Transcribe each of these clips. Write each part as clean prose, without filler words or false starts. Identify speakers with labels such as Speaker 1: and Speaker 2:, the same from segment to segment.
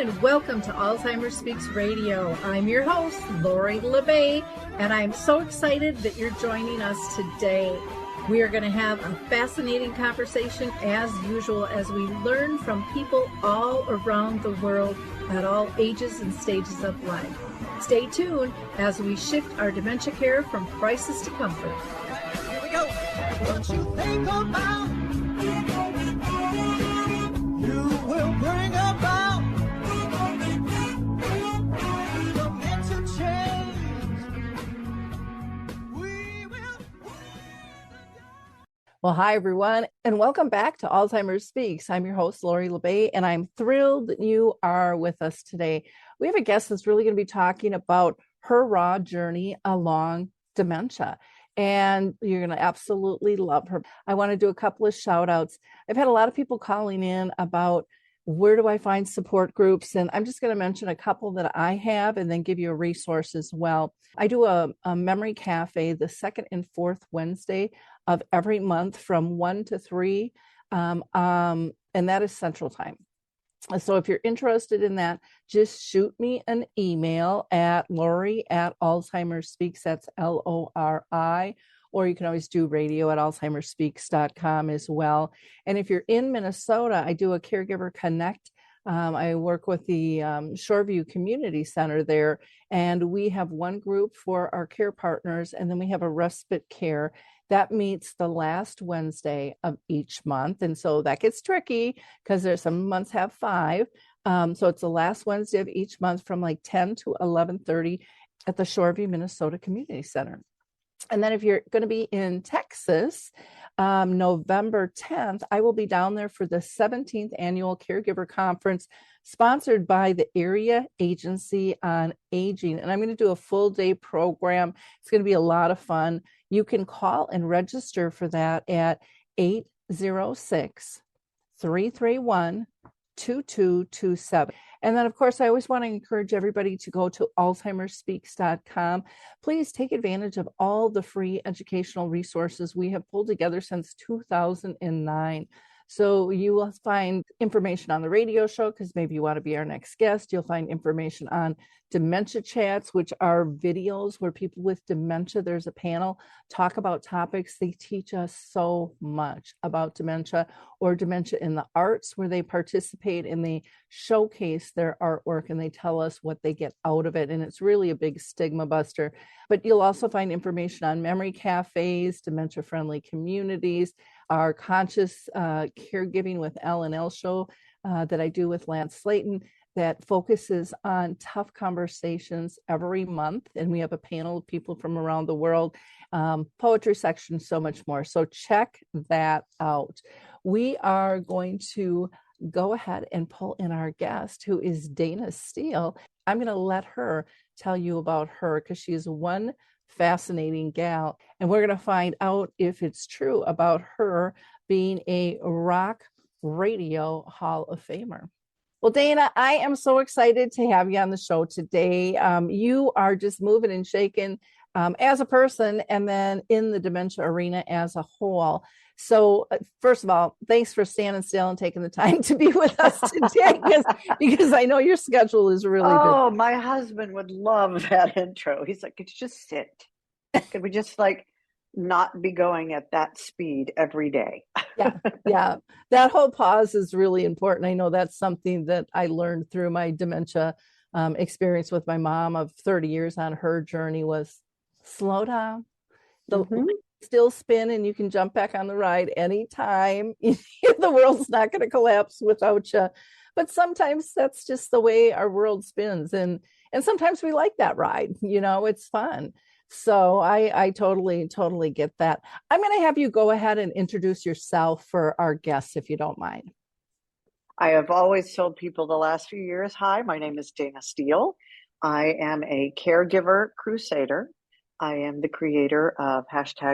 Speaker 1: and welcome to Alzheimer Speaks Radio. I'm your host, Lori LeBay, and I'm so excited that you're joining us today. We are going to have a fascinating conversation as usual as we learn from people all around the world at all ages and stages of life. Stay tuned as we shift our dementia care from crisis to comfort.
Speaker 2: Here we go. What you think about, you will bring about dementia change. We will.
Speaker 3: Well, hi, everyone, and welcome back to Alzheimer Speaks. I'm your host, Lori LeBay, and I'm thrilled that you are with us today. We have a guest that's really going to be talking about her raw journey along dementia, and you're going to absolutely love her. I want to do a couple of shout outs. I've had a lot of people calling in about where do I find support groups, and I'm just going to mention a couple that I have and then give you a resource as well. I do a memory cafe the second and fourth Wednesday of every month from 1 to 3, and that is Central Time. So if you're interested in that, just shoot me an email at Lori@AlzheimerSpeaks, that's LORI, or you can always do radio at alzheimerspeaks.com as well. And if you're in Minnesota, I do a Caregiver Connect. I work with the Shoreview Community Center there, and we have one group for our care partners, and then we have a respite care that meets the last Wednesday of each month. And so that gets tricky because there's some months have 5. So it's the last Wednesday of each month from like 10 to 11:30 at the Shoreview, Minnesota Community Center. And then if you're going to be in Texas, November 10th, I will be down there for the 17th Annual Caregiver Conference sponsored by the Area Agency on Aging. And I'm going to do a full day program. It's going to be a lot of fun. You can call and register for that at 806-331-2227. And then, of course, I always want to encourage everybody to go to alzheimerspeaks.com. Please take advantage of all the free educational resources we have pulled together since 2009. So you will find information on the radio show because maybe you want to be our next guest. You'll find information on dementia chats, which are videos where people with dementia, there's a panel, talk about topics. They teach us so much about dementia, or dementia in the arts, where they participate and they showcase their artwork and they tell us what they get out of it. And it's really a big stigma buster. But you'll also find information on memory cafes, dementia-friendly communities, our conscious caregiving with L&L show that I do with Lance Slayton that focuses on tough conversations every month. And we have a panel of people from around the world, poetry section, so much more. So check that out. We are going to go ahead and pull in our guest, who is Dayna Steele. I'm going to let her tell you about her because she is one fascinating gal. And we're going to find out if it's true about her being a rock radio Hall of Famer. Well, Dayna, I am so excited to have you on the show today. You are just moving and shaking as a person and then in the dementia arena as a whole. So first of all, thanks for standing still and taking the time to be with us today because I know your schedule is really busy.
Speaker 4: Oh, my husband would love that intro. He's like, could you just sit? Could we just not be going at that speed every day?
Speaker 3: Yeah. That whole pause is really important. I know that's something that I learned through my dementia experience with my mom of 30 years on her journey was slow down. The still spin and you can jump back on the ride anytime. The world's not going to collapse without you. But sometimes that's just the way our world spins. And sometimes we like that ride, it's fun. So I totally get that. I'm going to have you go ahead and introduce yourself for our guests, if you don't mind.
Speaker 4: I have always told people the last few years, hi, my name is Dayna Steele. I am a caregiver crusader. I am the creator of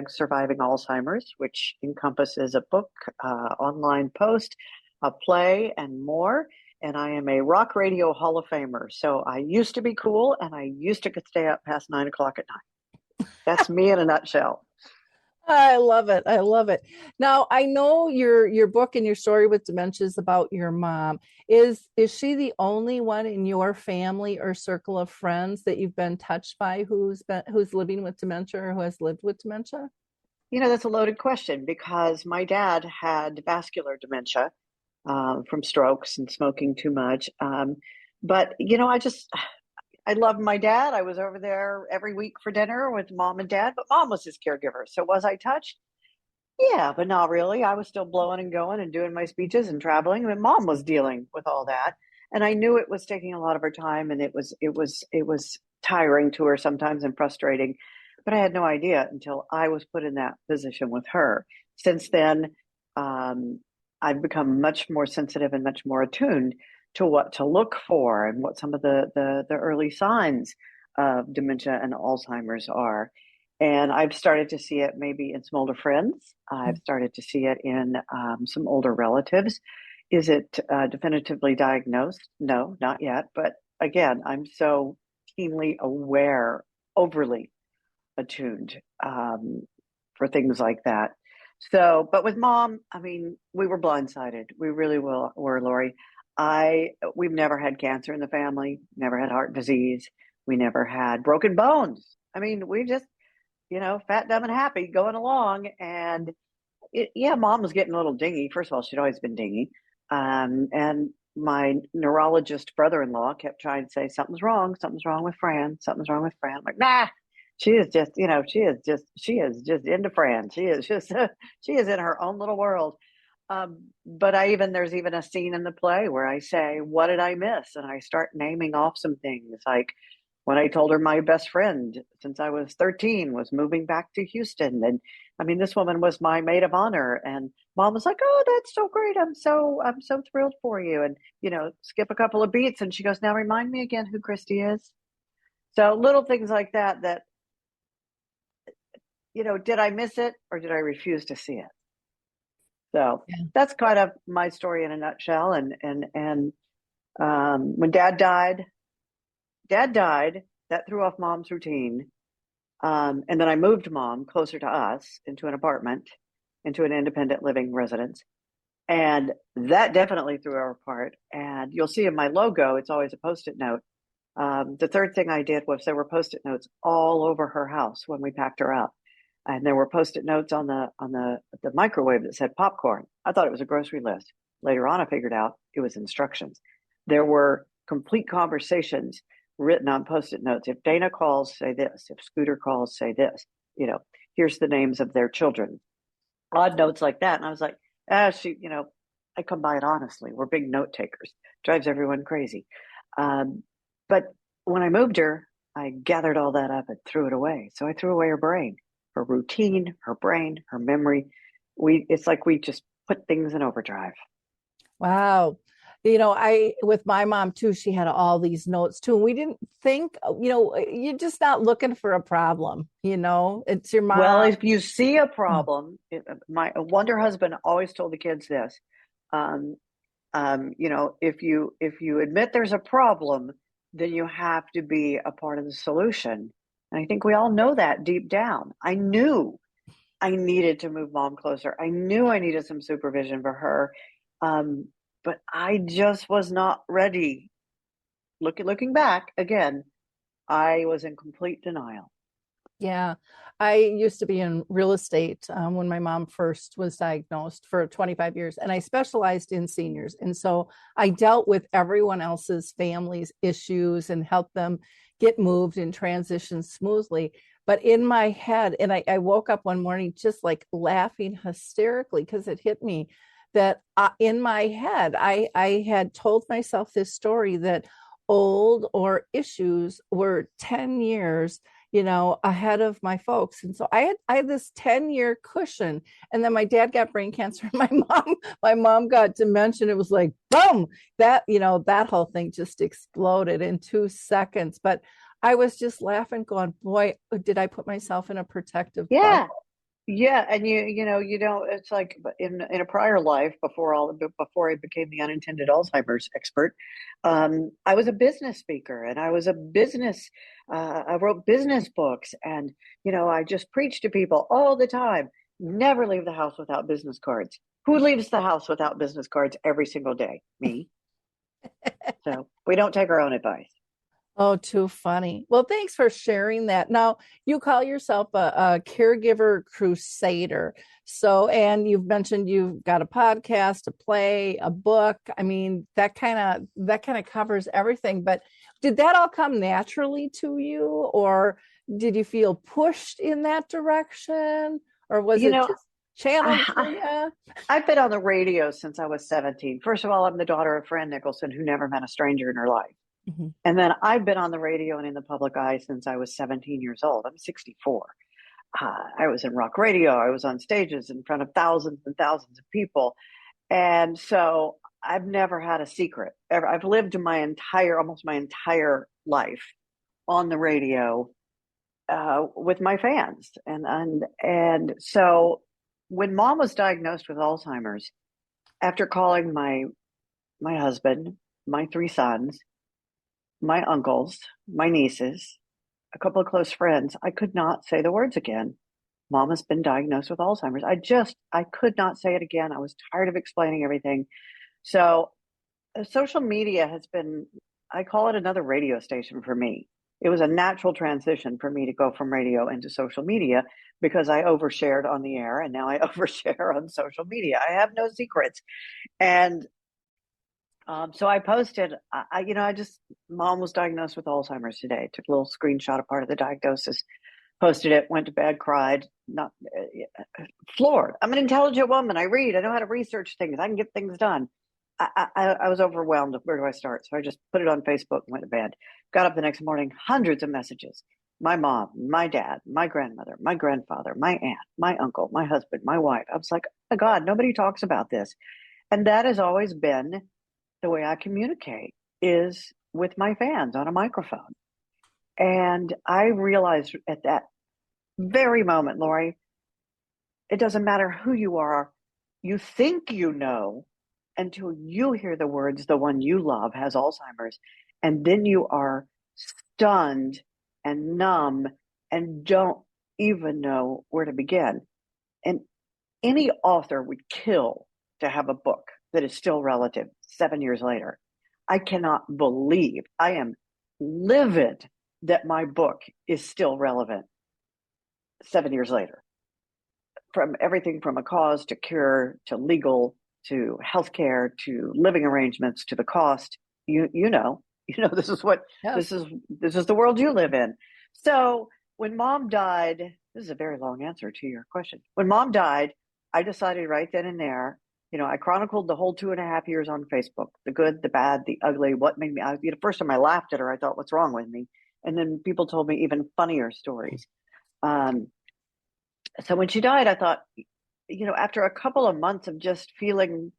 Speaker 4: #Surviving Alzheimer's, which encompasses a book, online post, a play, and more. And I am a rock radio Hall of Famer. So I used to be cool, and I used to stay up past 9 o'clock at night. That's me in a nutshell.
Speaker 3: I love it. I love it. Now, I know your book and your story with dementia is about your mom. Is she the only one in your family or circle of friends that you've been touched by who's living with dementia or who has lived with dementia?
Speaker 4: That's a loaded question because my dad had vascular dementia from strokes and smoking too much. But I loved my dad. I was over there every week for dinner with mom and dad, but mom was his caregiver. So was I touched? Yeah, but not really. I was still blowing and going and doing my speeches and traveling. I mean, mom was dealing with all that, and I knew it was taking a lot of her time, and it was tiring to her sometimes and frustrating. But I had no idea until I was put in that position with her. Since then, um, I've become much more sensitive and much more attuned to what to look for and what some of the early signs of dementia and Alzheimer's are. And I've started to see it maybe in some older friends. I've started to see it in some older relatives. Is it definitively diagnosed? No, not yet. But again, I'm so keenly aware, overly attuned for things like that. So, but with mom, I mean, we were blindsided. We really were, Lori. We've never had cancer in the family, never had heart disease. We never had broken bones. I mean, we just fat, dumb, and happy going along. And yeah, mom was getting a little dingy. First of all, she'd always been dingy. And my neurologist brother-in-law kept trying to say, something's wrong with Fran, something's wrong with Fran. I'm like, nah, she is just into Fran. She is just, she is in her own little world. But there's even a scene in the play where I say, what did I miss? And I start naming off some things like, when I told her my best friend since I was 13 was moving back to Houston. And I mean, this woman was my maid of honor. And mom was like, oh, that's so great. I'm so thrilled for you. And, skip a couple of beats. And she goes, now remind me again who Christy is. So little things like that, did I miss it or did I refuse to see it? So
Speaker 3: Yeah.
Speaker 4: that's kind of my story in a nutshell. And when dad died, that threw off mom's routine. And then I moved mom closer to us into an apartment, into an independent living residence. And that definitely threw her apart. And you'll see in my logo, it's always a Post-it note. The third thing I did was there were Post-it notes all over her house when we packed her up. And there were Post-it notes on the microwave that said popcorn. I thought it was a grocery list. Later on, I figured out it was instructions. There were complete conversations written on Post-it notes. If Dayna calls, say this. If Scooter calls, say this. Here's the names of their children. Odd notes like that. And I was like, I come by it honestly. We're big note takers. Drives everyone crazy. But when I moved her, I gathered all that up and threw it away. So I threw away her brain, her routine, her brain, her memory. It's like we just put things in overdrive.
Speaker 3: Wow. I with my mom too, she had all these notes too. And we didn't think, you're just not looking for a problem, it's your
Speaker 4: Well,
Speaker 3: mom.
Speaker 4: if you see a problem, my wonder husband always told the kids this. If you admit there's a problem, then you have to be a part of the solution. And I think we all know that deep down. I knew I needed to move mom closer. I knew I needed some supervision for her. But I just was not ready. Looking back again, I was in complete denial.
Speaker 3: Yeah, I used to be in real estate when my mom first was diagnosed for 25 years, and I specialized in seniors. And so I dealt with everyone else's family's issues and helped them get moved and transition smoothly. But in my head, and I woke up one morning just like laughing hysterically because it hit me that in my head, I had told myself this story that old or issues were 10 years ahead of my folks. And so I had this 10-year cushion. And then my dad got brain cancer. My mom got dementia. It was like, boom, that whole thing just exploded in 2 seconds. But I was just laughing, going, boy, did I put myself in a protective
Speaker 4: Yeah.
Speaker 3: bubble.
Speaker 4: Yeah, and it's like in a prior life before I became the unintended Alzheimer's expert, I was a business speaker and I wrote business books and I just preached to people all the time. Never leave the house without business cards. Who leaves the house without business cards every single day? Me. So we don't take our own advice.
Speaker 3: Oh, too funny. Well, thanks for sharing that. Now, you call yourself a caregiver crusader. So, and you've mentioned you've got a podcast, a play, a book. I mean, that kind of covers everything. But did that all come naturally to you, or did you feel pushed in that direction, or was
Speaker 4: You
Speaker 3: it
Speaker 4: know,
Speaker 3: just channeled to
Speaker 4: I,
Speaker 3: you?
Speaker 4: I've been on the radio since I was 17. First of all, I'm the daughter of Fran Nicholson, who never met a stranger in her life.
Speaker 3: Mhm.
Speaker 4: And then I've been on the radio and in the public eye since I was 17 years old. I'm 64. I was in rock radio. I was on stages in front of thousands and thousands of people. And so I've never had a secret ever. I've lived almost my entire life on the radio with my fans. And so when mom was diagnosed with Alzheimer's, after calling my husband, my three sons, my uncles, my nieces, a couple of close friends, I could not say the words again. Mom has been diagnosed with Alzheimer's. I could not say it again. I was tired of explaining everything. So social media has been, I call it another radio station for me. It was a natural transition for me to go from radio into social media because I overshared on the air and now I overshare on social media. I have no secrets. And so I posted, mom was diagnosed with Alzheimer's today. Took a little screenshot of part of the diagnosis, posted it, went to bed, cried, not floored. I'm an intelligent woman. I read. I know how to research things. I can get things done. I was overwhelmed. Where do I start? So I just put it on Facebook, went to bed. Got up the next morning, hundreds of messages. My mom, my dad, my grandmother, my grandfather, my aunt, my uncle, my husband, my wife. I was like, oh my God, nobody talks about this. And that has always been the way I communicate, is with my fans on a microphone. And I realized at that very moment, Lori, it doesn't matter who you are. You think you know until you hear the words, the one you love has Alzheimer's. And then you are stunned and numb and don't even know where to begin. And any author would kill to have a book that is still relative 7 years later. I cannot believe, I am livid that my book is still relevant 7 years later. From everything from a cause to cure to legal to healthcare to living arrangements to the cost. You know this is what
Speaker 3: Yes.
Speaker 4: this is the world you live in. So when mom died, this is a very long answer to your question. When mom died, I decided right then and there, I chronicled the whole 2.5 years on Facebook, the good, the bad, the ugly, what made me, first time I laughed at her, I thought, what's wrong with me? And then people told me even funnier stories. So when she died, I thought, after a couple of months of just feeling,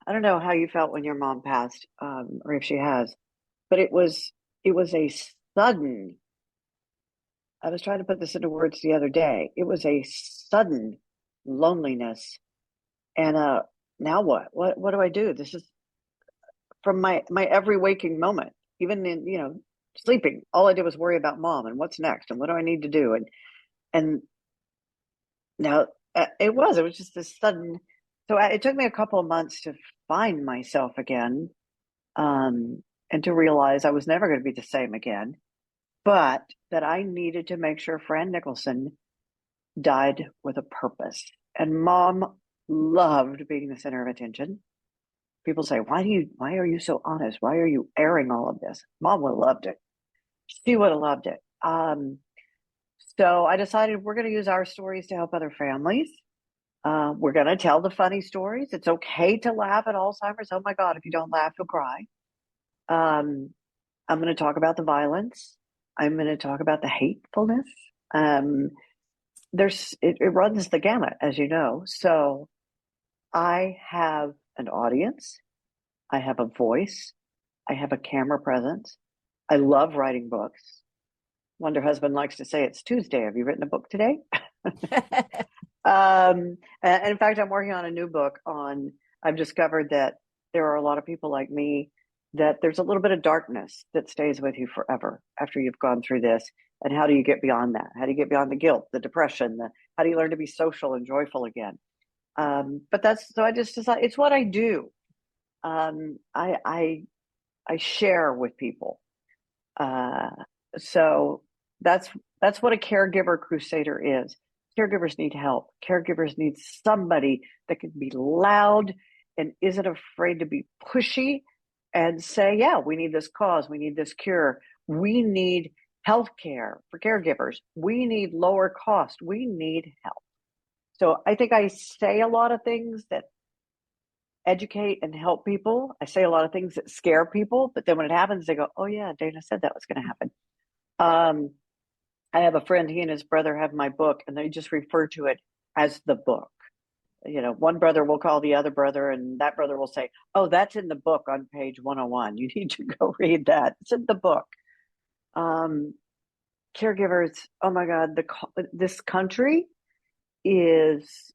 Speaker 4: I don't know how you felt when your mom passed, or if she has, but it was a sudden, I was trying to put this into words the other day. It was a sudden loneliness. And now what? What do I do? This is from my every waking moment, even in, sleeping. All I did was worry about mom and what's next and what do I need to do. And now it was just this sudden. So it took me a couple of months to find myself again, and to realize I was never going to be the same again, but that I needed to make sure Fran Nicholson died with a purpose. And mom loved being the center of attention. People say, why are you so honest? Why are you airing all of this? Mom would have loved it. She would have loved it. So I decided we're going to use our stories to help other families. We're going to tell the funny stories. It's okay to laugh at Alzheimer's. Oh my God, if you don't laugh, you'll cry. I'm going to talk about the violence. I'm going to talk about the hatefulness. It runs the gamut, as you know. So I have an audience. I have a voice. I have a camera presence. I love writing books. Wonder Husband likes to say it's Tuesday. Have you written a book today? And in fact, I'm working on a new book I've discovered that there are a lot of people like me that there's a little bit of darkness that stays with you forever after you've gone through this. And how do you get beyond that? How do you get beyond the guilt, the depression? How do you learn to be social and joyful again? But that's, so I just decided it's what I do. I share with people. So that's what a caregiver crusader is. Caregivers need help. Caregivers need somebody that can be loud and isn't afraid to be pushy and say, yeah, we need this cause. We need this cure. We need healthcare for caregivers. We need lower cost. We need help. So I think I say a lot of things that educate and help people. I say a lot of things that scare people, but then when it happens, they go, oh yeah, Dayna said that was going to happen. I have a friend, he and his brother have my book, and they just refer to it as the book. You know, one brother will call the other brother, and that brother will say, oh, that's in the book on page 101. You need to go read that. It's in the book. Caregivers, oh my God, this country is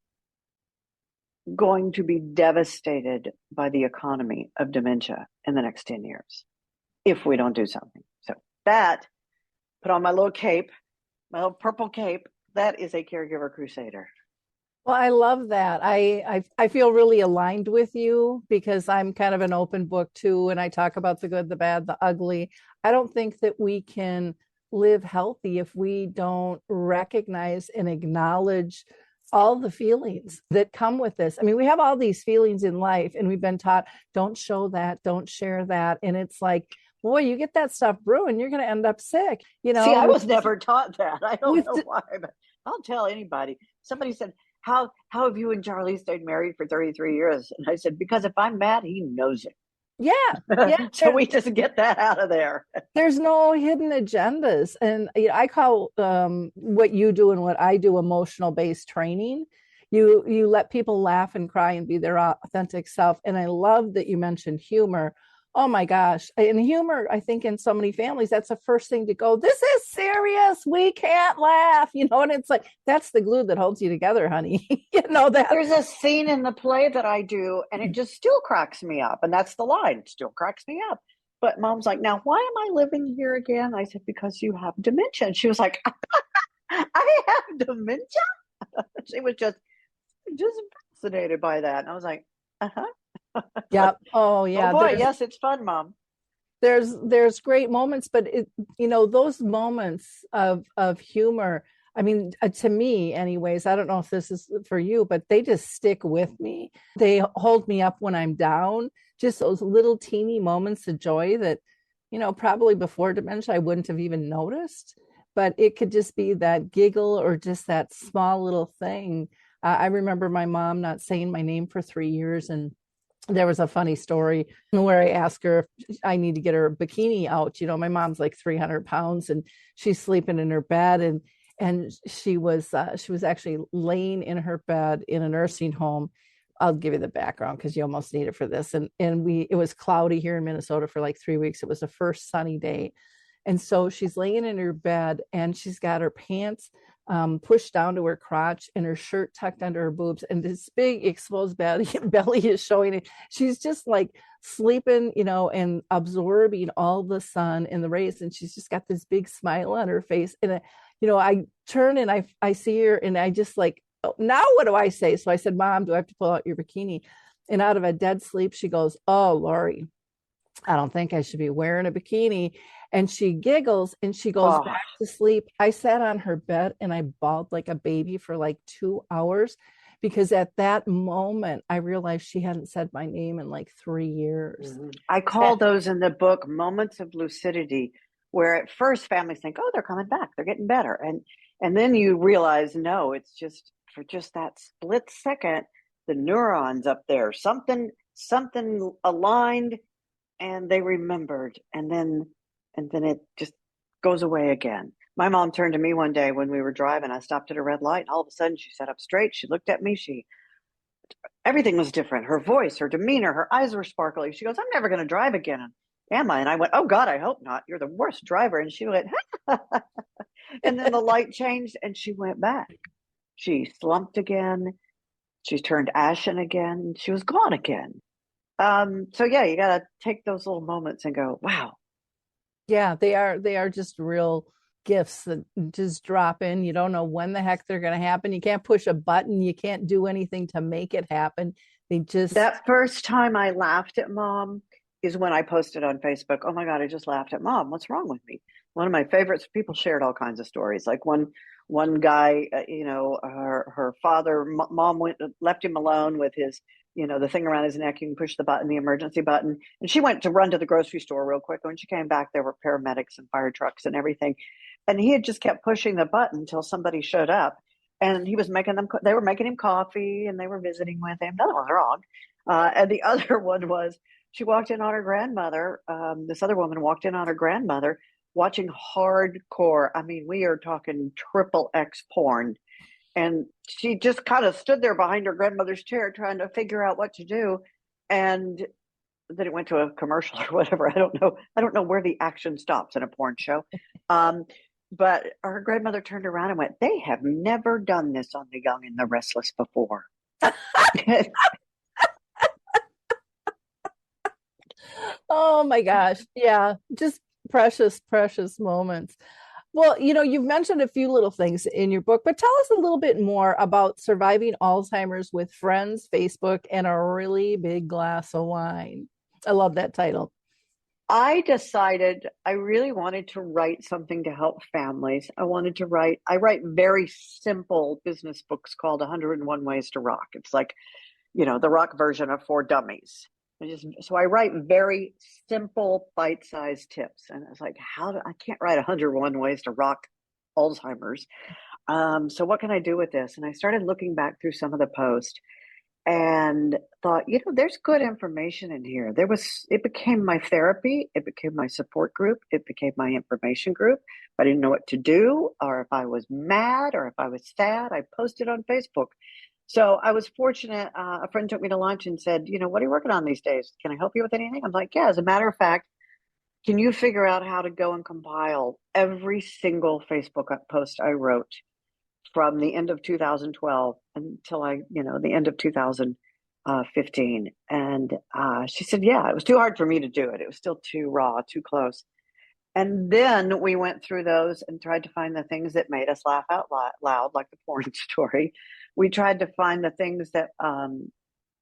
Speaker 4: going to be devastated by the economy of dementia in the next 10 years if we don't do something. So that, put on my little cape, my little purple cape, that is a caregiver crusader.
Speaker 3: Well, I love that. I feel really aligned with you because I'm kind of an open book too, and I talk about the good, the bad, the ugly. I don't think that we can live healthy if we don't recognize and acknowledge all the feelings that come with this. I mean, we have all these feelings in life, and we've been taught, don't show that, don't share that. And it's like, boy, you get that stuff brewing, you're going to end up sick. You know,
Speaker 4: see, I was never taught that. I don't know why, but I'll tell anybody. Somebody said, how have you and Charlie stayed married for 33 years? And I said, because if I'm mad, he knows it.
Speaker 3: Yeah.
Speaker 4: So we just get that out of there.
Speaker 3: There's no hidden agendas. And I call what you do and what I do emotional based training. You let people laugh and cry and be their authentic self. And I love that you mentioned humor. Oh my gosh. And humor, I think in so many families, that's the first thing to go, this is serious. We can't laugh, you know, and it's like, that's the glue that holds you together, honey. You know that.
Speaker 4: There's a scene in the play that I do, and it just still cracks me up. And that's the line. It still cracks me up. But Mom's like, now, why am I living here again? I said, because you have dementia. And she was like, I have dementia? She was just fascinated by that. And I was like, uh-huh.
Speaker 3: Yeah. Oh yeah.
Speaker 4: Oh boy, yes, it's fun, Mom.
Speaker 3: There's great moments, but those moments of humor, I mean, to me anyways, I don't know if this is for you, but they just stick with me. They hold me up when I'm down. Just those little teeny moments of joy that, probably before dementia, I wouldn't have even noticed, but it could just be that giggle or just that small little thing. I remember my mom not saying my name for 3 years, and there was a funny story where I asked her if I need to get her bikini out. My mom's like 300 pounds and she's sleeping in her bed, and she was actually laying in her bed in a nursing home. I'll give you the background because you almost need it for this. And it was cloudy here in Minnesota for like 3 weeks. It was the first sunny day. And so she's laying in her bed and she's got her pants pushed down to her crotch and her shirt tucked under her boobs, and this big exposed belly is showing it. She's just like sleeping, and absorbing all the sun and the rays, and she's just got this big smile on her face. And I turn and I see her, and I just like, oh, now what do I say? So I said, Mom, do I have to pull out your bikini? And out of a dead sleep, she goes, oh, Lori, I don't think I should be wearing a bikini. And she giggles and she goes back to sleep. I sat on her bed and I bawled like a baby for like 2 hours, because at that moment I realized she hadn't said my name in like 3 years.
Speaker 4: Mm-hmm. I call those in the book moments of lucidity, where at first families think, oh, they're coming back, they're getting better. And then you realize, no, it's just for just that split second, the neurons up there, something aligned, and they remembered, and then it just goes away again. My mom turned to me one day when we were driving. I stopped at a red light, and all of a sudden she sat up straight. She looked at me. Everything was different. Her voice, her demeanor, her eyes were sparkling. She goes, I'm never going to drive again. Am I? And I went, oh God, I hope not. You're the worst driver. And she went, and then the light changed and she went back. She slumped again. She turned ashen again. She was gone again. So yeah, you got to take those little moments and go, wow.
Speaker 3: Yeah, they are just real gifts that just drop in. You don't know when the heck they're going to happen. You can't push a button. You can't do anything to make it happen. They just
Speaker 4: That first time I laughed at mom is when I posted on Facebook, oh my God, I just laughed at mom. What's wrong with me? One of my favorites, people shared all kinds of stories. Like one guy, her father, mom left him alone with his, the thing around his neck. You can push the button, the emergency button. And she went to run to the grocery store real quick. When she came back, there were paramedics and fire trucks and everything. And he had just kept pushing the button until somebody showed up. And they were making him coffee and they were visiting with him. Nothing was wrong. And the other one was she walked in on her grandmother. This other woman walked in on her grandmother watching hardcore. I mean, we are talking triple X porn. And she just kind of stood there behind her grandmother's chair trying to figure out what to do. And then it went to a commercial or whatever. I don't know. I don't know where the action stops in a porn show. But her grandmother turned around and went, they have never done this on The Young and the Restless before.
Speaker 3: oh my gosh. Yeah, just precious, precious moments. Well, you've mentioned a few little things in your book, but tell us a little bit more about surviving Alzheimer's with friends, Facebook, and a really big glass of wine. I love that title.
Speaker 4: I decided I really wanted to write something to help families. I write very simple business books called 101 Ways to Rock. It's like, the rock version of For Dummies. So I write very simple, bite-sized tips. And it's like, I can't write 101 Ways to Rock Alzheimer's. So what can I do with this? And I started looking back through some of the posts and thought, there's good information in here. It became my therapy. It became my support group. It became my information group. If I didn't know what to do, or if I was mad, or if I was sad, I posted on Facebook. So I was fortunate. A friend took me to lunch and said, what are you working on these days? Can I help you with anything? I'm like, yeah, as a matter of fact, can you figure out how to go and compile every single Facebook post I wrote from the end of 2012 until the end of 2015. And she said, yeah, it was too hard for me to do it. It was still too raw, too close. And then we went through those and tried to find the things that made us laugh out loud, like the porn story. We tried to find the things that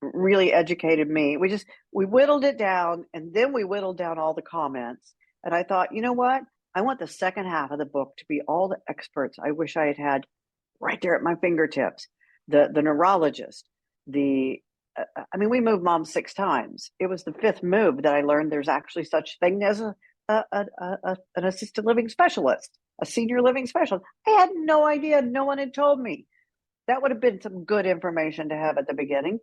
Speaker 4: really educated me. We whittled it down, and then we whittled down all the comments. And I thought, you know what? I want the second half of the book to be all the experts I wish I had right there at my fingertips. The neurologist, we moved mom 6 times. It was the 5th move that I learned there's actually such thing as an assisted living specialist, a senior living specialist. I had no idea. No one had told me. That would have been some good information to have at the beginning.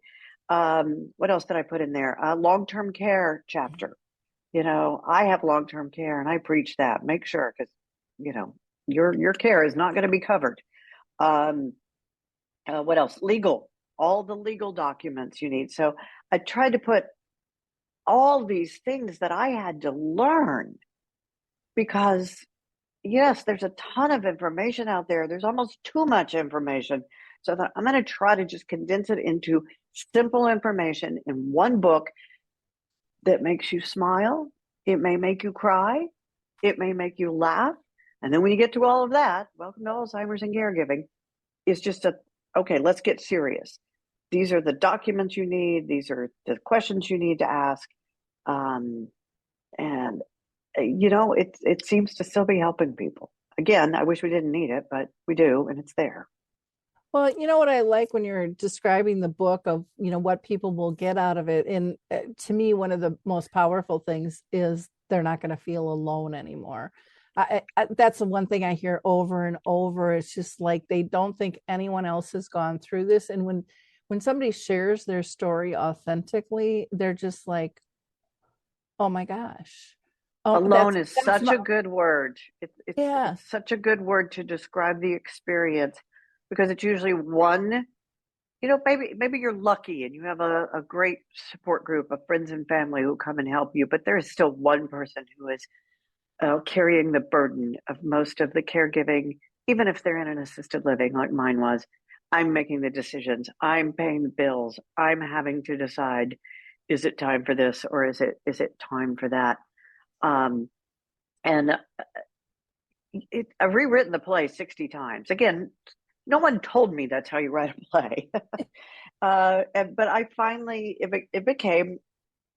Speaker 4: What else did I put in there? A long-term care chapter. I have long-term care and I preach that. Make sure, because, your care is not going to be covered. What else? Legal, all the legal documents you need. So I tried to put all these things that I had to learn because, yes, there's a ton of information out there. There's almost too much information. So that I'm going to try to just condense it into simple information in one book that makes you smile. It may make you cry. It may make you laugh. And then when you get to all of that, welcome to Alzheimer's and caregiving, is just okay, let's get serious. These are the documents you need. These are the questions you need to ask. It seems to still be helping people. Again, I wish we didn't need it, but we do, and it's there.
Speaker 3: Well, you know what I like when you're describing the book of, what people will get out of it. And to me, one of the most powerful things is they're not going to feel alone anymore. That's the one thing I hear over and over. It's just like they don't think anyone else has gone through this. And when somebody shares their story authentically, they're just like, oh my gosh. Oh,
Speaker 4: alone is such a good word. It's such a good word to describe the experience, because it's usually one, maybe you're lucky and you have a great support group of friends and family who come and help you, but there is still one person who is carrying the burden of most of the caregiving, even if they're in an assisted living like mine was. I'm making the decisions. I'm paying the bills. I'm having to decide. is it time for this or is it time for that? Um, and I've rewritten the play 60 times. Again, no one told me that's how you write a play. But I finally, it became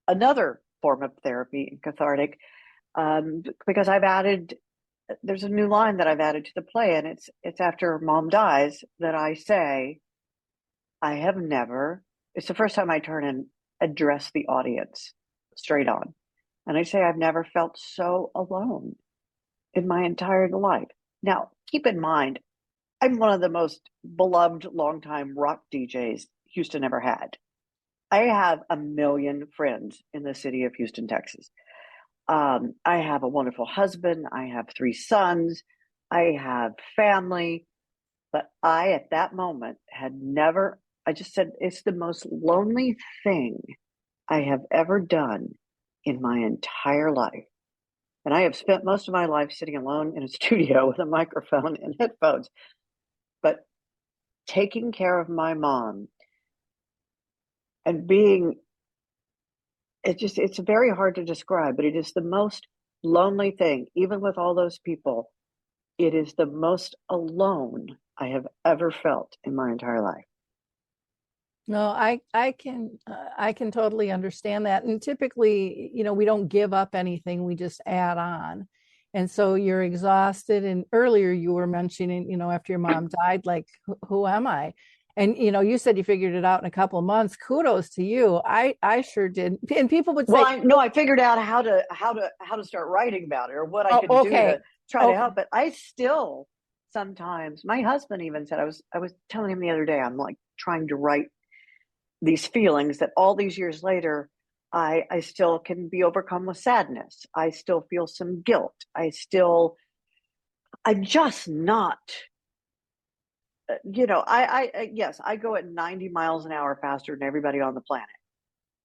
Speaker 4: another form of therapy and cathartic, because there's a new line that I've added to the play, and it's after Mom dies that I say, I have never, it's the first time I turn and address the audience straight on. And I say, I've never felt so alone in my entire life. Now, keep in mind, I'm one of the most beloved longtime rock DJs Houston ever had. I have a million friends in the city of Houston, Texas. I have a wonderful husband. I have 3 sons. I have family. But I, at that moment, I just said, it's the most lonely thing I have ever done in my entire life. And I have spent most of my life sitting alone in a studio with a microphone and headphones. But taking care of my mom and it's very hard to describe, but it is the most lonely thing. Even with all those people, it is the most alone I have ever felt in my entire life.
Speaker 3: No, I can totally understand that. And typically, we don't give up anything, we just add on. And so you're exhausted. And earlier you were mentioning, after your mom died, like, who am I? And you said you figured it out in a couple of months. Kudos to you. I sure did. And people would say,
Speaker 4: I figured out how to start writing about it, or what I
Speaker 3: oh,
Speaker 4: could do
Speaker 3: okay.
Speaker 4: to try to help. But I still sometimes, my husband even said, I was telling him the other day, I'm like trying to write these feelings that all these years later, I still can be overcome with sadness. I still feel some guilt. I'm just not, yes, I go at 90 miles an hour faster than everybody on the planet,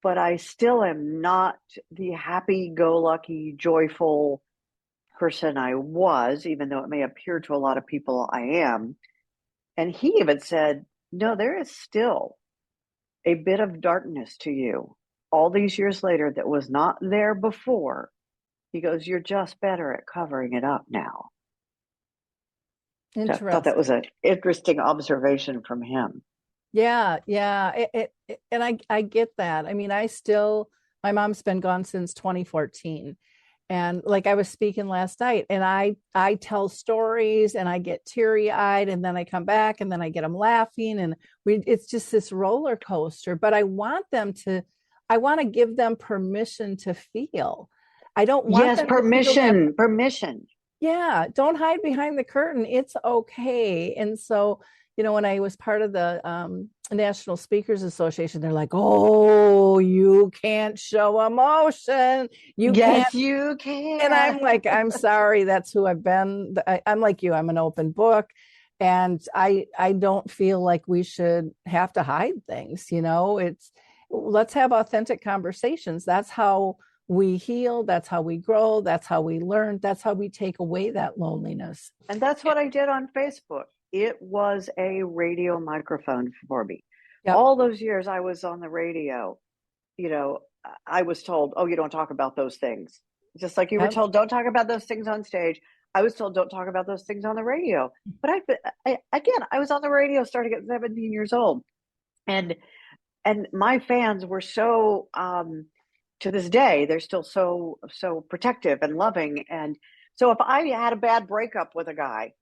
Speaker 4: but I still am not the happy-go-lucky, joyful person I was, even though it may appear to a lot of people I am. And he even said, no, there is still a bit of darkness to you all these years later that was not there before. He goes, you're just better at covering it up now.
Speaker 3: interesting.
Speaker 4: I thought that was an interesting observation from him.
Speaker 3: Yeah. And I get that. I mean, my mom's been gone since 2014. And like I was speaking last night, and I tell stories and I get teary eyed, and then I come back and then I get them laughing, and it's just this roller coaster. But I want to give them permission to feel. I don't want them
Speaker 4: permission.
Speaker 3: Yeah, don't hide behind the curtain. It's okay. And so, when I was part of the National Speakers Association, they're like, oh, you can't show emotion.
Speaker 4: Yes, you can.
Speaker 3: And I'm like, I'm sorry, that's who I've been. I'm like you, I'm an open book. And I don't feel like we should have to hide things. Let's have authentic conversations. That's how we heal. That's how we grow. That's how we learn. That's how we take away that loneliness.
Speaker 4: And that's what I did on Facebook. It was a radio microphone for me. Yep. All those years I was on the radio, I was told, oh, you don't talk about those things. Just like you were told, don't talk about those things on stage. I was told, don't talk about those things on the radio. But I was on the radio starting at 17 years old. And my fans were so, to this day, they're still so protective and loving. And so if I had a bad breakup with a guy,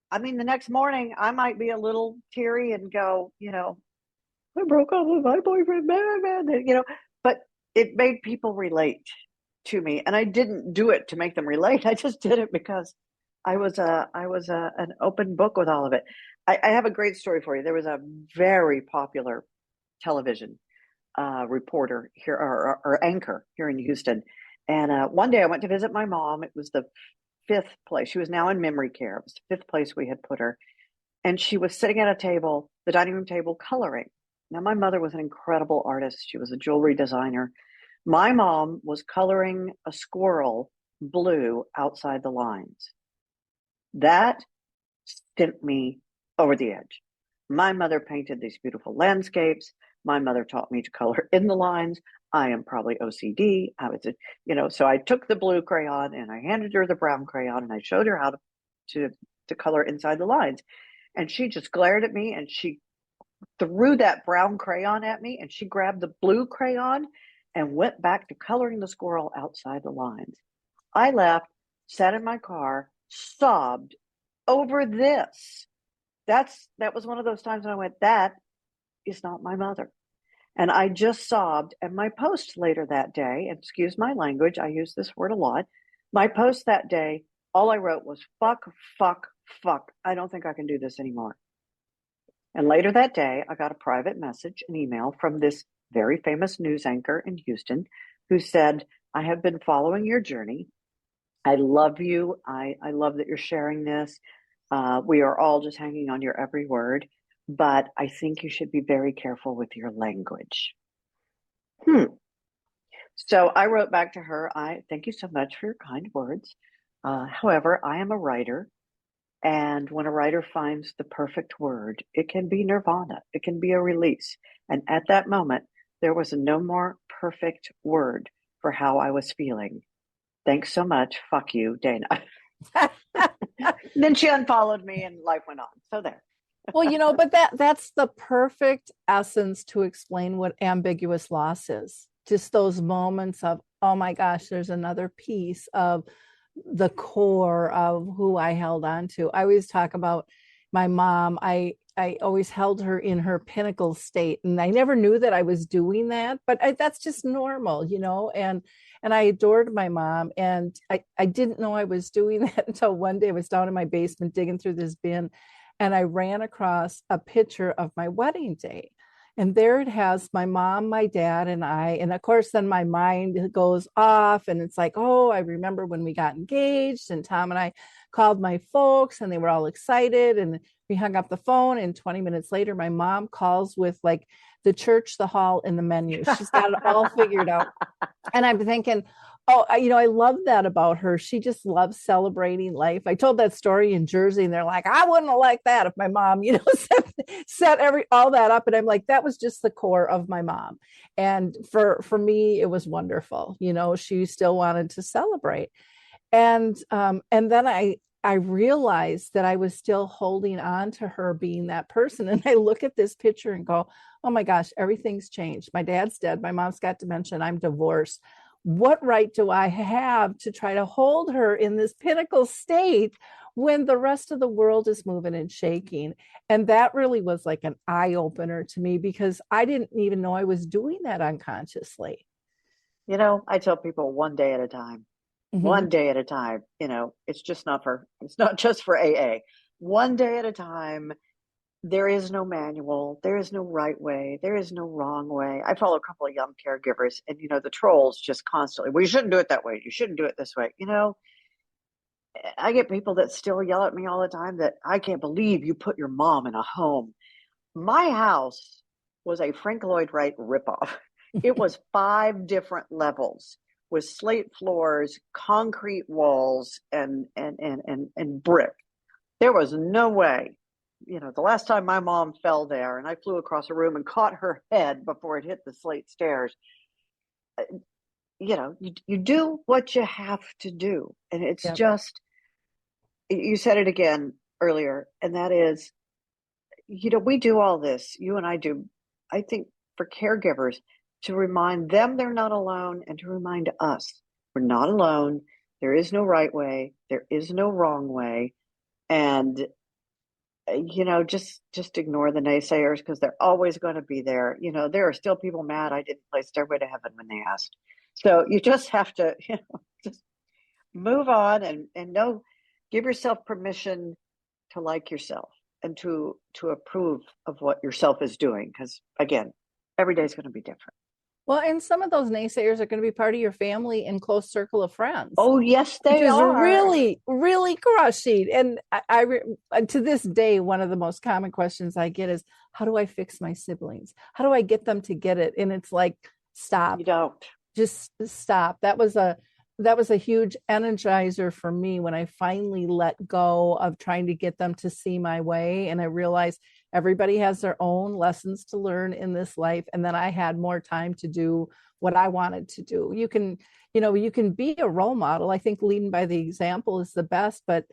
Speaker 4: I mean, the next morning I might be a little teary and go, I broke up with my boyfriend, but it made people relate to me. And I didn't do it to make them relate. I just did it because I was an open book with all of it. I have a great story for you. There was a very popular television reporter here, or anchor here in Houston. And one day I went to visit my mom. It was the 5th place. She was now in memory care. It was the 5th place we had put her. And she was sitting at a table, the dining room table, coloring. Now, my mother was an incredible artist. She was a jewelry designer. My mom was coloring a squirrel blue outside the lines. That sent me over the edge. My mother painted these beautiful landscapes. My mother taught me to color in the lines. I am probably OCD. So I took the blue crayon and I handed her the brown crayon and I showed her how to color inside the lines. And she just glared at me and she threw that brown crayon at me and she grabbed the blue crayon and went back to coloring the squirrel outside the lines. I left, sat in my car, sobbed over this. That was one of those times when I went, that is not my mother. And I just sobbed. And my post later that day, excuse my language, I use this word a lot. My post that day, all I wrote was fuck, fuck, fuck. I don't think I can do this anymore. And later that day, I got a private message, an email from this very famous news anchor in Houston who said, I have been following your journey. I love you. I love that you're sharing this. We are all just hanging on your every word, but I think you should be very careful with your language. So I wrote back to her, I thank you so much for your kind words. However, I am a writer. And when a writer finds the perfect word, it can be nirvana. It can be a release. And at that moment, there was no more perfect word for how I was feeling. Thanks so much. Fuck you, Dayna. Then she unfollowed me and life went on. So there.
Speaker 3: Well, but that's the perfect essence to explain what ambiguous loss is. Just those moments of, oh my gosh, there's another piece of the core of who I held on to. I always talk about my mom. I always held her in her pinnacle state, and I never knew that I was doing that, but that's just normal, and I adored my mom, and I didn't know I was doing that until one day I was down in my basement digging through this bin, and I ran across a picture of my wedding day. And there it has my mom, my dad, and I. And of course, then my mind goes off and it's like, oh, I remember when we got engaged and Tom and I called my folks and they were all excited. And we hung up the phone. And 20 minutes later, my mom calls with like the church, the hall, and the menu. She's got it all figured out. And I'm thinking, oh, I love that about her. She just loves celebrating life. I told that story in Jersey and they're like, I wouldn't have liked that if my mom, set all that up. And I'm like, that was just the core of my mom. And for me, it was wonderful. She still wanted to celebrate. And then I realized that I was still holding on to her being that person. And I look at this picture and go, oh my gosh, everything's changed. My dad's dead. My mom's got dementia. And I'm divorced. What right do I have to try to hold her in this pinnacle state when the rest of the world is moving and shaking? And that really was like an eye opener to me because I didn't even know I was doing that unconsciously.
Speaker 4: I tell people one day at a time. Mm-hmm. One day at a time. It's not just for AA. One day at a time. There is no manual. There is no right way. There is no wrong way. I follow a couple of young caregivers and, the trolls just constantly, well, you shouldn't do it that way. You shouldn't do it this way. I get people that still yell at me all the time that I can't believe you put your mom in a home. My house was a Frank Lloyd Wright ripoff. It was 5 different levels with slate floors, concrete walls, and brick. There was no way. The last time my mom fell there and I flew across a room and caught her head before it hit the slate stairs, you do what you have to do. And it's just, you said it again earlier, and that is, we do all this, you and I do, I think for caregivers, to remind them they're not alone and to remind us we're not alone. There is no right way. There is no wrong way. And just ignore the naysayers because they're always going to be there. There are still people mad I didn't play Stairway to Heaven when they asked. So you just have to, just move on and give yourself permission to like yourself and to approve of what yourself is doing. Because again, every day is going to be different.
Speaker 3: Well, and some of those naysayers are going to be part of your family and close circle of friends.
Speaker 4: Oh, yes, they are.
Speaker 3: Really, really crushing. And I to this day, one of the most common questions I get is, how do I fix my siblings? How do I get them to get it? And it's like, stop.
Speaker 4: You don't.
Speaker 3: Just stop. That was a that was a huge energizer for me when I finally let go of trying to get them to see my way. And I realized everybody has their own lessons to learn in this life. And then I had more time to do what I wanted to do. You can be a role model. I think leading by the example is the best, but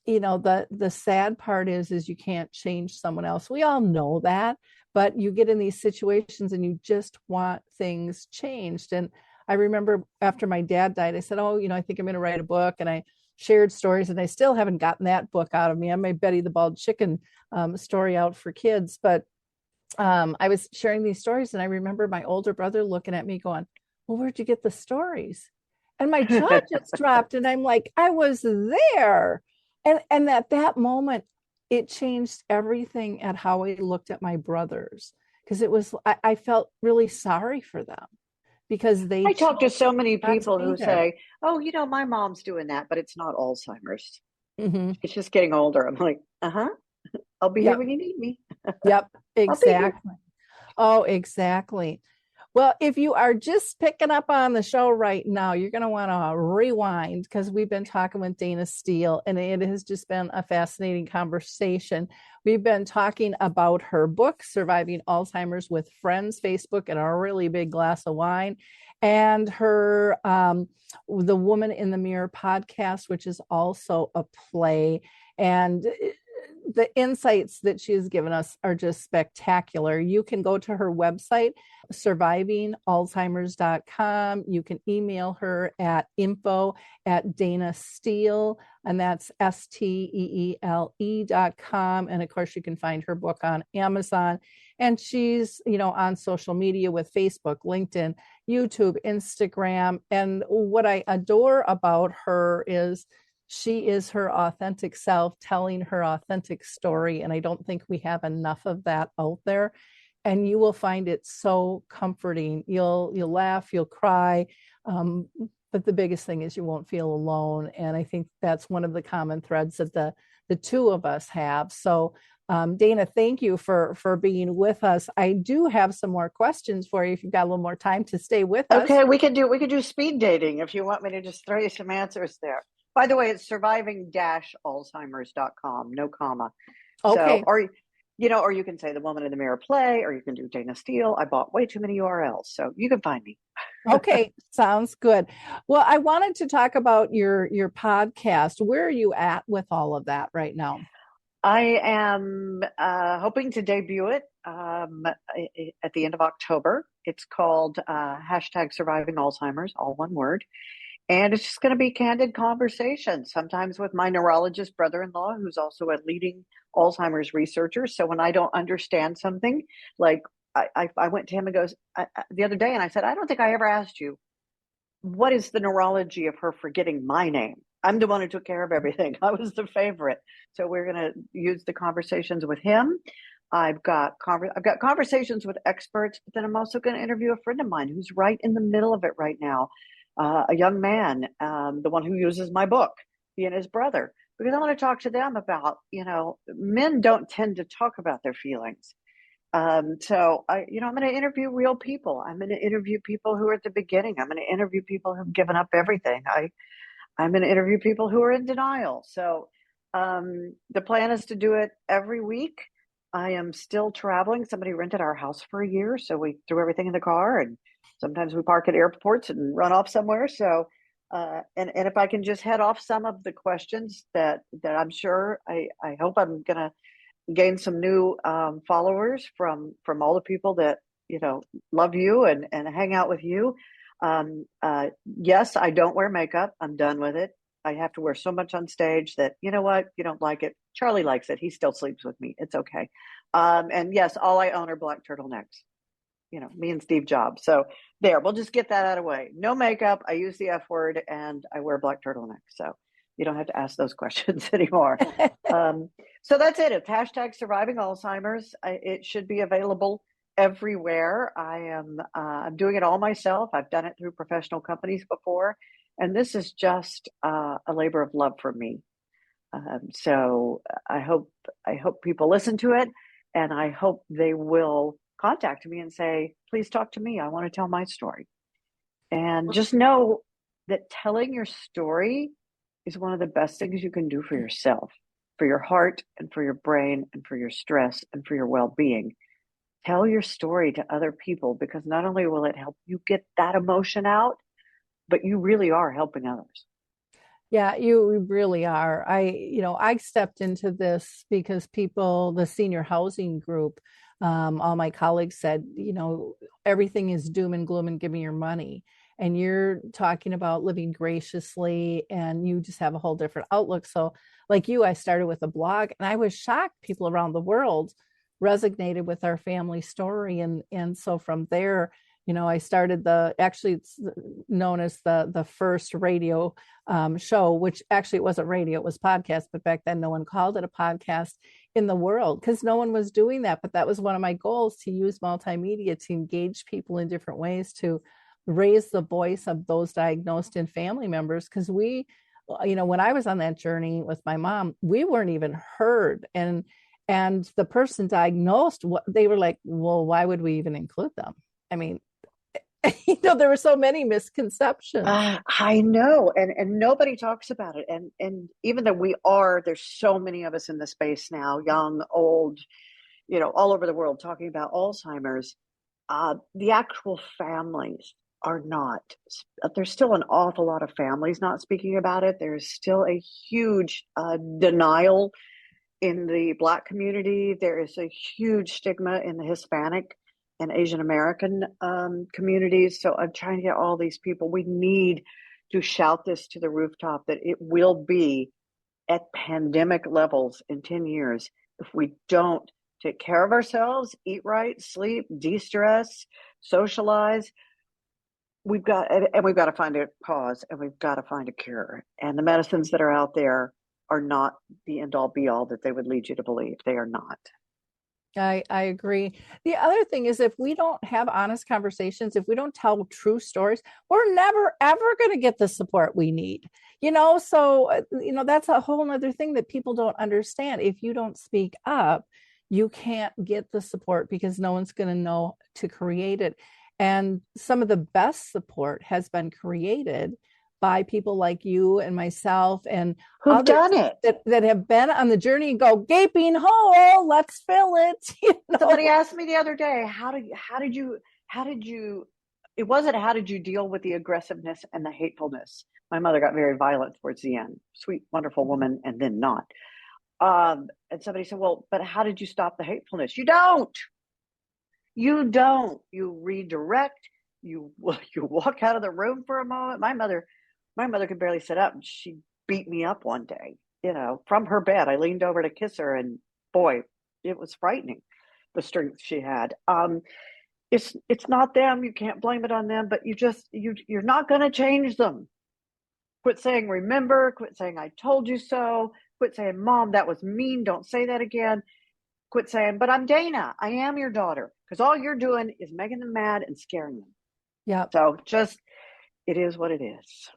Speaker 3: the sad part is you can't change someone else. We all know that, but you get in these situations and you just want things changed. And I remember after my dad died, I said, I think I'm going to write a book. And I shared stories, and I still haven't gotten that book out of me. I made Betty the Bald Chicken story out for kids, but I was sharing these stories, and I remember my older brother looking at me going, well, where'd you get the stories? And my jaw just dropped, and I'm like, I was there. And at that moment, it changed everything at how I looked at my brothers, because I felt really sorry for them because
Speaker 4: I talk to so many people who
Speaker 3: there.
Speaker 4: say, oh, my mom's doing that, but it's not Alzheimer's.
Speaker 3: Mm-hmm.
Speaker 4: It's just getting older. I'm like, I'll be here when you need me.
Speaker 3: Yep, exactly. Oh, exactly. Well, if you are just picking up on the show right now, you're going to want to rewind, because we've been talking with Dayna Steele, and it has just been a fascinating conversation. We've been talking about her book, Surviving Alzheimer's with Friends, Facebook, and a really big glass of wine, and her The Woman in the Mirror podcast, which is also a play. And the insights that she has given us are just spectacular. You can go to her website, survivingalzheimers.com. You can email her at info@DaynaSteele, and that's STEELE.com. And of course, you can find her book on Amazon. And she's, on social media with Facebook, LinkedIn, YouTube, Instagram. And what I adore about her is she is her authentic self, telling her authentic story. And I don't think we have enough of that out there. And you will find it so comforting. You'll laugh, you'll cry. But the biggest thing is you won't feel alone. And I think that's one of the common threads that the two of us have. So Dayna, thank you for being with us. I do have some more questions for you if you've got a little more time to stay with us.
Speaker 4: Okay, we could do speed dating if you want me to just throw you some answers there. By the way, it's surviving-alzheimers.com, no comma.
Speaker 3: Okay.
Speaker 4: So, or you can say The Woman in the Mirror play, or you can do Dayna Steele. I bought way too many URLs, so you can find me.
Speaker 3: Okay, sounds good. Well, I wanted to talk about your podcast. Where are you at with all of that right now?
Speaker 4: I am hoping to debut it at the end of October. It's called #Surviving Alzheimer's, all one word. And it's just going to be candid conversation, sometimes with my neurologist brother-in-law, who's also a leading Alzheimer's researcher. So when I don't understand something, like I went to him and goes the other day, and I said, I don't think I ever asked you, what is the neurology of her forgetting my name? I'm the one who took care of everything. I was the favorite. So we're going to use the conversations with him. I've got conversations with experts, but then I'm also going to interview a friend of mine who's right in the middle of it right now. A young man, the one who uses my book, he and his brother, because I want to talk to them about, men don't tend to talk about their feelings. So I'm going to interview real people. I'm going to interview people who are at the beginning. I'm going to interview people who've given up everything. I'm going to interview people who are in denial. So the plan is to do it every week. I am still traveling. Somebody rented our house for a year, so we threw everything in the car, and sometimes we park at airports and run off somewhere. So, and if I can just head off some of the questions that I'm sure, I hope I'm going to gain some new followers from all the people that, love you and hang out with you. Yes, I don't wear makeup. I'm done with it. I have to wear so much on stage that, you know what, you don't like it. Charlie likes it. He still sleeps with me. It's okay. And yes, all I own are black turtlenecks. Me and Steve Jobs. So there, we'll just get that out of the way. No makeup. I use the F word, and I wear black turtlenecks. So you don't have to ask those questions anymore. So that's it. It's #Surviving Alzheimer's. It should be available everywhere. I'm doing it all myself. I've done it through professional companies before, and this is just a labor of love for me. So I hope people listen to it, and I hope they will contact me and say, please talk to me. I want to tell my story. And just know that telling your story is one of the best things you can do for yourself, for your heart and for your brain and for your stress and for your well-being. Tell your story to other people, because not only will it help you get that emotion out, but you really are helping others.
Speaker 3: Yeah, you really are. I stepped into this because people, the senior housing group, all my colleagues said, everything is doom and gloom and give me your money. And you're talking about living graciously, and you just have a whole different outlook. So, like you, I started with a blog, and I was shocked people around the world resonated with our family story. And so from there, I started it's known as the first radio show, which actually it wasn't radio, it was podcast, but back then no one called it a podcast in the world because no one was doing that. But that was one of my goals, to use multimedia to engage people in different ways, to raise the voice of those diagnosed and family members. Because when I was on that journey with my mom, we weren't even heard. And the person diagnosed, they were like, well, why would we even include them? I mean, there were so many misconceptions.
Speaker 4: I know, and nobody talks about it. And even though there's so many of us in the space now, young, old, all over the world, talking about Alzheimer's, the actual families are not. There's still an awful lot of families not speaking about it. There's still a huge denial in the Black community. There is a huge stigma in the Hispanic and Asian American communities. So I'm trying to get all these people. We need to shout this to the rooftop that it will be at pandemic levels in 10 years if we don't take care of ourselves, eat right, sleep, de-stress, socialize. We've got to find a cause, and we've got to find a cure. And the medicines that are out there are not the end all be all that they would lead you to believe. They are not.
Speaker 3: I agree. The other thing is, if we don't have honest conversations, if we don't tell true stories, we're never, ever going to get the support we need. So, that's a whole other thing that people don't understand. If you don't speak up, you can't get the support because no one's going to know to create it. And some of the best support has been created by people like you and myself and
Speaker 4: who've done it,
Speaker 3: that have been on the journey and go, gaping hole, let's fill it.
Speaker 4: Somebody asked me the other day, how did you it wasn't how did you deal with the aggressiveness and the hatefulness. My mother got very violent towards the end, sweet, wonderful woman, and then not. And somebody said, well, but how did you stop the hatefulness? You don't. You redirect. You walk out of the room for a moment. My mother could barely sit up, and she beat me up one day, from her bed. I leaned over to kiss her, and boy, it was frightening, the strength she had. It's not them. You can't blame it on them, but you're not going to change them. Quit saying remember, quit saying I told you so, quit saying Mom, that was mean, don't say that again. Quit saying, but I'm Dayna, I am your daughter, because all you're doing is making them mad and scaring them.
Speaker 3: Yeah.
Speaker 4: So it is what it is.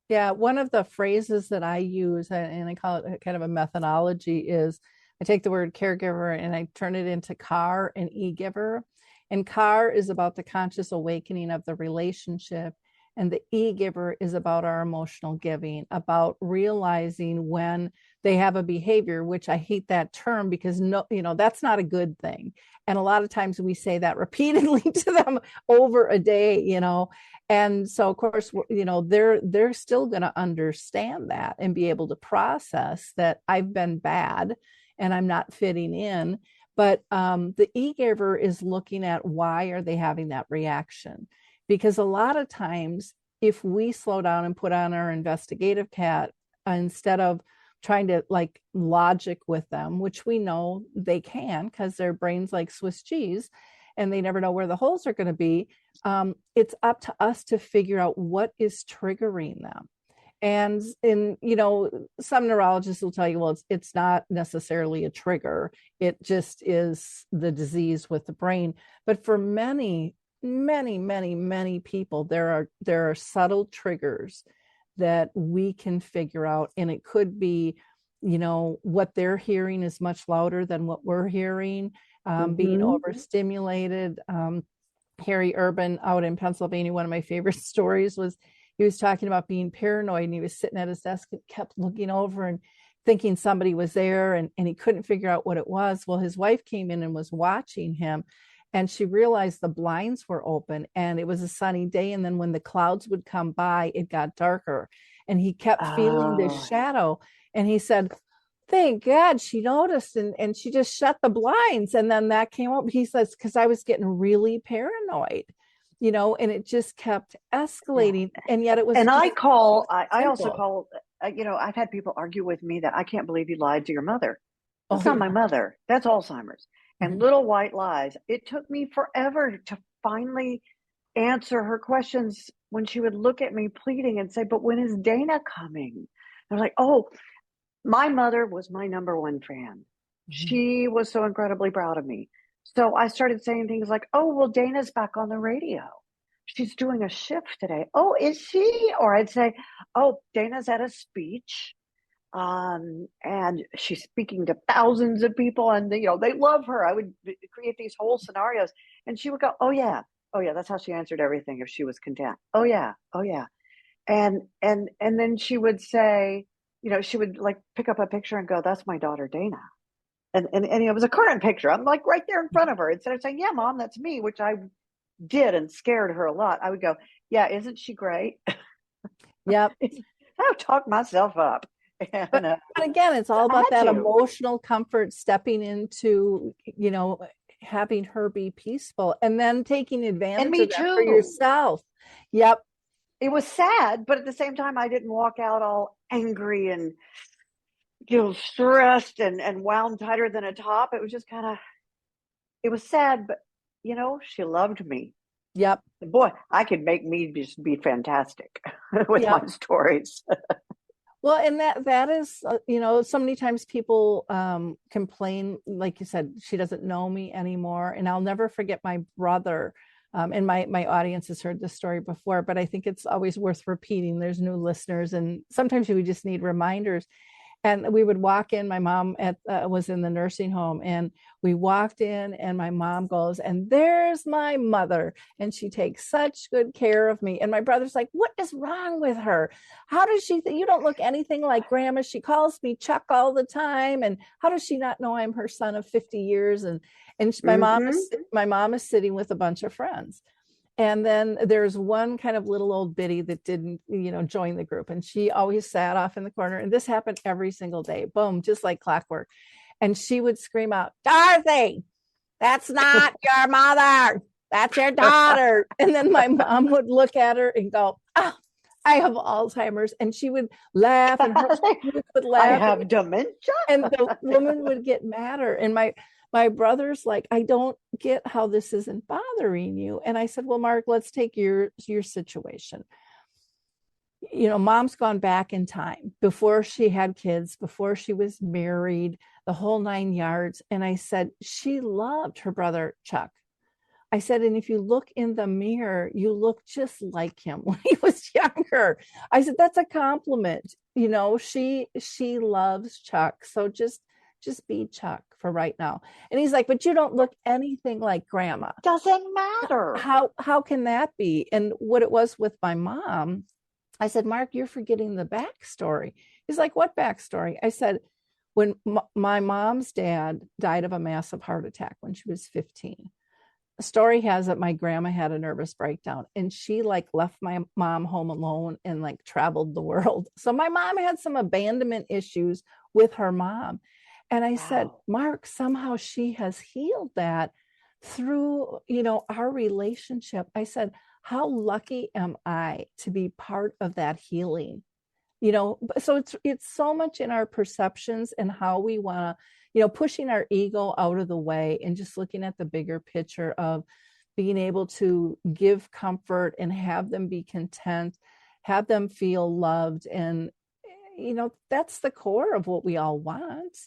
Speaker 3: Yeah, one of the phrases that I use, and I call it kind of a methodology, is I take the word caregiver and I turn it into CAR and e-giver. And CAR is about the conscious awakening of the relationship, and the e-giver is about our emotional giving, about realizing when they have a behavior, which I hate that term because that's not a good thing. And a lot of times we say that repeatedly to them over a day, And so, of course, they're still going to understand that and be able to process that I've been bad and I'm not fitting in. But the e-giver is looking at why are they having that reaction? Because a lot of times, if we slow down and put on our investigative hat, instead of trying to logic with them, which we know they can because their brain's like Swiss cheese and they never know where the holes are going to be. It's up to us to figure out what is triggering them. And some neurologists will tell you, well, it's not necessarily a trigger. It just is the disease with the brain. But for many, many, many, many people, there are subtle triggers that we can figure out. And it could be, what they're hearing is much louder than what we're hearing, being overstimulated. Harry Urban out in Pennsylvania, one of my favorite stories was, he was talking about being paranoid, and he was sitting at his desk and kept looking over and thinking somebody was there, and he couldn't figure out what it was. Well, his wife came in and was watching him, and she realized the blinds were open and it was a sunny day. And then when the clouds would come by, it got darker, and he kept feeling this shadow. And he said, thank God she noticed, and she just shut the blinds. And then that came up. He says, because I was getting really paranoid, and it just kept escalating. And yet it was.
Speaker 4: And I also call, I've had people argue with me that I can't believe you lied to your mother. That's not my mother. That's Alzheimer's. And little white lies. It took me forever to finally answer her questions when she would look at me pleading and say, but when is Dayna coming? I was like, oh, my mother was my number one fan. She was so incredibly proud of me. So I started saying things like, oh, well, Dayna's back on the radio. She's doing a shift today. Oh, is she? Or I'd say, oh, Dayna's at a speech. And she's speaking to thousands of people, and they love her. I would create these whole scenarios, and she would go, oh yeah, that's how she answered everything if she was content. Oh yeah. And then she would say, she would like pick up a picture and go, that's my daughter Dayna. And it was a current picture. I'm like right there in front of her. Instead of saying, yeah, Mom, that's me, which I did and scared her a lot, I would go, yeah, isn't she great?
Speaker 3: Yep.
Speaker 4: I would talk myself up.
Speaker 3: But again, it's all about that emotional comfort, stepping into, having her be peaceful, and then taking advantage of that for yourself. Yep.
Speaker 4: It was sad, but at the same time, I didn't walk out all angry and stressed and wound tighter than a top. It was just it was sad, but she loved me.
Speaker 3: Yep.
Speaker 4: Boy, I could make me just be fantastic with my stories.
Speaker 3: Well, and that is, so many times people complain, like you said, she doesn't know me anymore. And I'll never forget my brother. And my audience has heard this story before, but I think it's always worth repeating. There's new listeners, and sometimes we just need reminders. And we would walk in, my mom was in the nursing home, and we walked in, and my mom goes, and there's my mother, and she takes such good care of me. And my brother's like, what is wrong with her? How does she you don't look anything like Grandma. She calls me Chuck all the time. And how does she not know I'm her son of 50 years? And my mom is sitting with a bunch of friends. And then there's one kind of little old biddy that didn't, join the group. And she always sat off in the corner. And this happened every single day. Boom, just like clockwork. And she would scream out, Dorothy, that's not your mother. That's your daughter. And then my mom would look at her and go, oh, I have Alzheimer's. And she would laugh, and her would laugh.
Speaker 4: I have dementia.
Speaker 3: And the woman would get madder. And my brother's like, I don't get how this isn't bothering you. And I said, well, Mark, let's take your situation. Mom's gone back in time before she had kids, before she was married, the whole 9 yards. And I said, she loved her brother, Chuck. I said, and if you look in the mirror, you look just like him when he was younger. I said, that's a compliment. She loves Chuck. So just be Chuck for right now. And he's like, but you don't look anything like Grandma.
Speaker 4: Doesn't matter.
Speaker 3: How can that be? And what it was with my mom, I said, Mark, you're forgetting the backstory. He's like, what backstory? I said, when my mom's dad died of a massive heart attack when she was 15. The story has it my grandma had a nervous breakdown, and she left my mom home alone and traveled the world. So my mom had some abandonment issues with her mom. And I said, Mark, somehow she has healed that through, our relationship. I said, how lucky am I to be part of that healing? So it's so much in our perceptions and how we want to, pushing our ego out of the way and just looking at the bigger picture of being able to give comfort and have them be content, have them feel loved. And, that's the core of what we all want.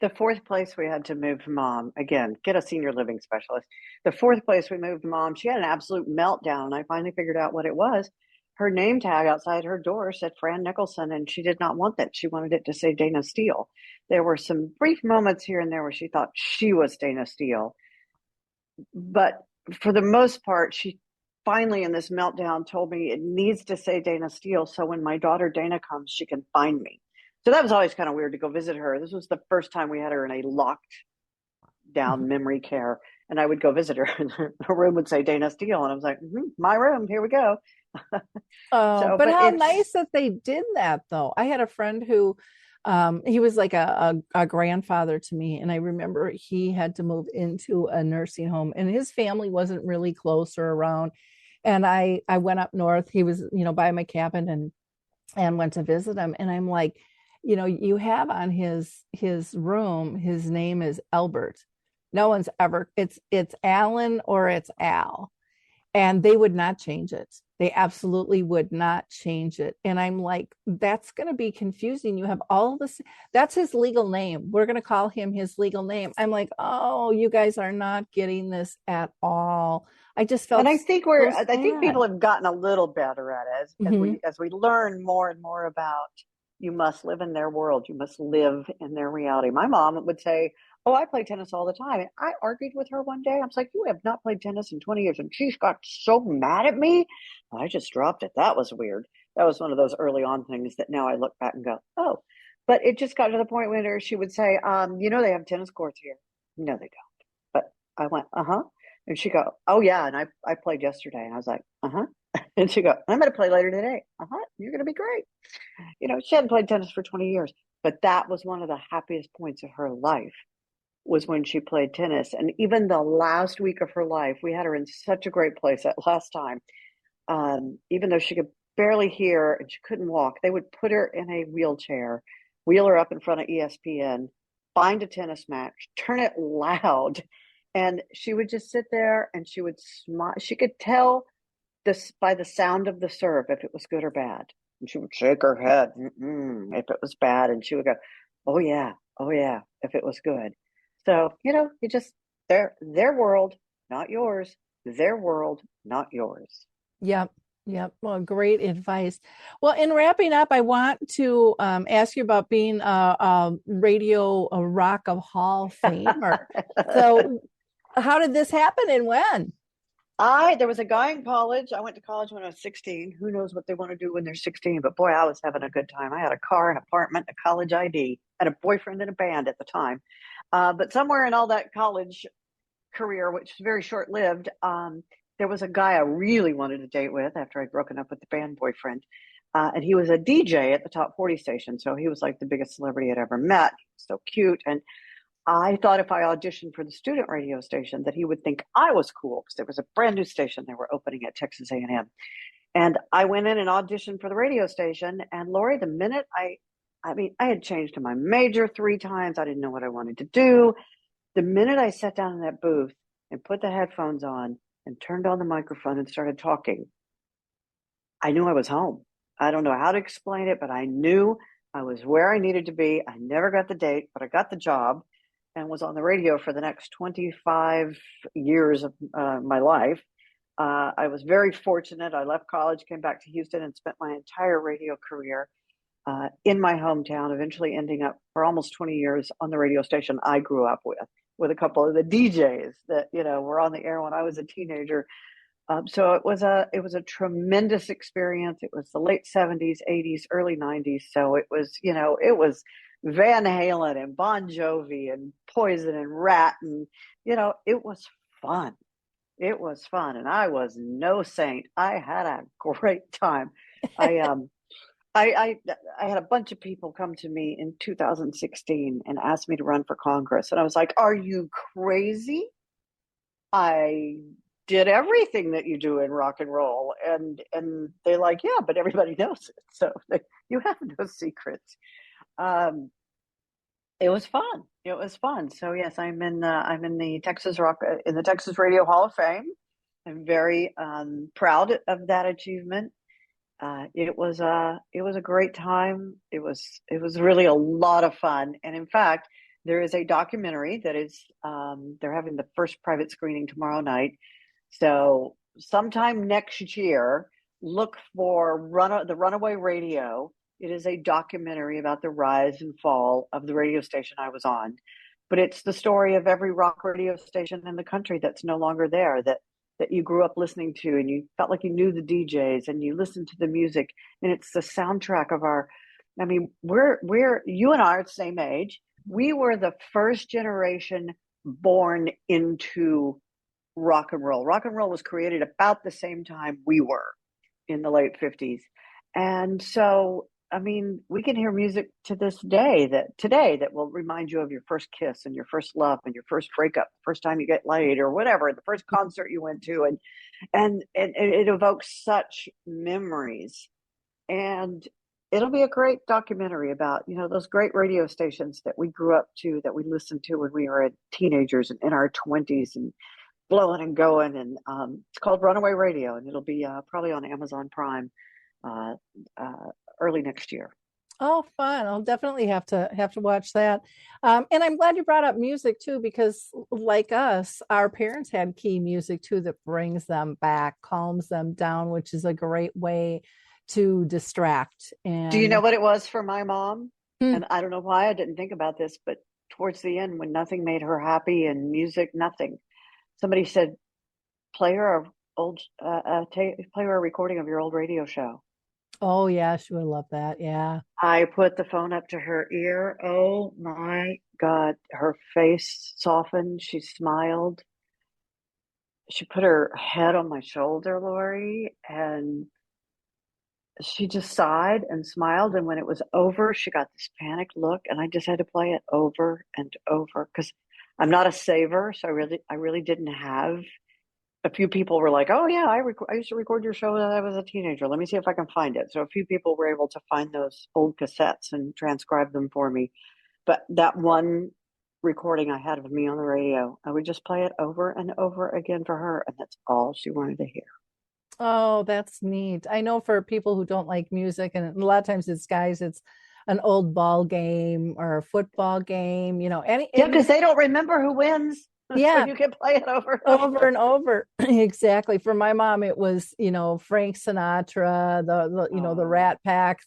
Speaker 4: The fourth place we had to move Mom, again, get a senior living specialist. The fourth place we moved Mom, she had an absolute meltdown. I finally figured out what it was. Her name tag outside her door said Fran Nicholson, and she did not want that. She wanted it to say Dayna Steele. There were some brief moments here and there where she thought she was Dayna Steele. But for the most part, she finally in this meltdown told me it needs to say Dayna Steele, so when my daughter Dayna comes, she can find me. So that was always kind of weird to go visit her. This was the first time we had her in a locked down memory care, and I would go visit her, and her room would say Dayna Steele, and I was like, my room, here we go.
Speaker 3: Oh,
Speaker 4: So,
Speaker 3: but
Speaker 4: but
Speaker 3: how
Speaker 4: it's
Speaker 3: nice that they did that, though. I had a friend who, he was like a grandfather to me, and I remember he had to move into a nursing home, and his family wasn't really close or around. And I went up north. He was, by my cabin, and went to visit him, and I'm like, you have on his room, his name is Albert. No one's ever, it's Alan or it's Al, and they would not change it. They absolutely would not change it. And I'm like, that's going to be confusing. You have all this, that's his legal name. We're going to call him his legal name. I'm like, oh, you guys are not getting this at all. I just felt
Speaker 4: and I think
Speaker 3: so
Speaker 4: I think people
Speaker 3: sad.
Speaker 4: have gotten a little better at it
Speaker 3: Mhm.
Speaker 4: as we learn more and more about, you must live in their world, you must live in their reality. My mom would say, oh, I play tennis all the time. And I argued with her one day. I was like, you have not played tennis in 20 years. And she got so mad at me. I just dropped it. That was weird. That was one of those early on things that now I look back and go, oh. But it just got to the point where she would say, they have tennis courts here. No, they don't. But I went, uh-huh. And she go, oh, yeah. And I played yesterday. And I was like, uh-huh. And she go, I'm going to play later today. Uh-huh. You're going to be great. She hadn't played tennis for 20 years. But that was one of the happiest points of her life, was when she played tennis. And even the last week of her life, we had her in such a great place that last time. Even though she could barely hear and she couldn't walk, they would put her in a wheelchair, wheel her up in front of ESPN, find a tennis match, turn it loud, and she would just sit there and she would smile. She could tell this by the sound of the serve if it was good or bad. And she would shake her head if it was bad, and she would go, oh yeah, if it was good. So, you just, their world, not yours. Their world, not yours.
Speaker 3: Yep. Yep. Well, great advice. Well, in wrapping up, I want to ask you about being a Radio Rock of Hall famer. So, how did this happen and when?
Speaker 4: There was a guy in college. I went to college when I was 16. Who knows what they want to do when they're 16? But boy, I was having a good time. I had a car, an apartment, a college ID, and a boyfriend in a band at the time. But somewhere in all that college career, which was very short lived, there was a guy I really wanted to date with after I'd broken up with the band boyfriend. And he was a DJ at the top 40 station. So he was like the biggest celebrity I'd ever met. So cute. And I thought if I auditioned for the student radio station that he would think I was cool, because there was a brand new station they were opening at Texas A&M. And I went in and auditioned for the radio station. And Lori, the minute I had changed to my major 3 times. I didn't know what I wanted to do. The minute I sat down in that booth and put the headphones on and turned on the microphone and started talking, I knew I was home. I don't know how to explain it, but I knew I was where I needed to be. I never got the date, but I got the job and was on the radio for the next 25 years of my life. I was very fortunate. I left college, came back to Houston, and spent my entire radio career in my hometown, eventually ending up for almost 20 years on the radio station I grew up with a couple of the DJs that, were on the air when I was a teenager. So it was a tremendous experience. It was the late 70s, 80s, early 90s. So it was Van Halen and Bon Jovi and Poison and Rat. And, it was fun. It was fun. And I was no saint. I had a great time. I had a bunch of people come to me in 2016 and ask me to run for Congress. And I was like, are you crazy? I did everything that you do in rock and roll. And they're like, yeah, but everybody knows it. So you have no secrets. It was fun. It was fun. So yes, I'm in the Texas Radio Hall of Fame. I'm very proud of that achievement. It was a great time. It was really a lot of fun. And in fact, there is a documentary that is they're having the first private screening tomorrow night. So sometime next year, look for the Runaway Radio. It is a documentary about the rise and fall of the radio station I was on. But it's the story of every rock radio station in the country that's no longer there, that that you grew up listening to, and you felt like you knew the DJs and you listened to the music, and it's the soundtrack of our. I mean, we're you and I are the same age. We were the first generation born into rock and roll. Rock and roll was created about the same time we were in the late 50s. And so, I mean, we can hear music to this day that will remind you of your first kiss and your first love and your first breakup, first time you get laid or whatever, the first concert you went to, and it evokes such memories. And it'll be a great documentary about, those great radio stations that we grew up to, that we listened to when we were teenagers and in our 20s and blowing and going. And it's called Runaway Radio, and it'll be probably on Amazon Prime early next year.
Speaker 3: Oh, fun. I'll definitely have to watch that. And I'm glad you brought up music too, because like us, our parents had key music too that brings them back, calms them down, which is a great way to distract. And
Speaker 4: do you know what it was for my mom? And I don't know why I didn't think about this, but towards the end, when nothing made her happy and music, nothing, somebody said, play her a recording of your old radio show.
Speaker 3: Oh yeah, she would love that. Yeah.
Speaker 4: I put the phone up to her ear. Oh my God. Her face softened. She smiled. She put her head on my shoulder, Lori, and she just sighed and smiled. And when it was over, she got this panicked look, and I just had to play it over and over because I'm not a saver. So I really didn't have. A few people were like, oh yeah, I used to record your show when I was a teenager. Let me see if I can find it. So a few people were able to find those old cassettes and transcribe them for me. But that one recording I had of me on the radio, I would just play it over and over again for her. And that's all she wanted to hear.
Speaker 3: Oh, that's neat. I know for people who don't like music, and a lot of times it's guys, it's an old ball game or a football game,
Speaker 4: because they don't remember who wins.
Speaker 3: Yeah.
Speaker 4: So you can play it over
Speaker 3: and over. Exactly. For my mom, it was, Frank Sinatra, the Rat Pack,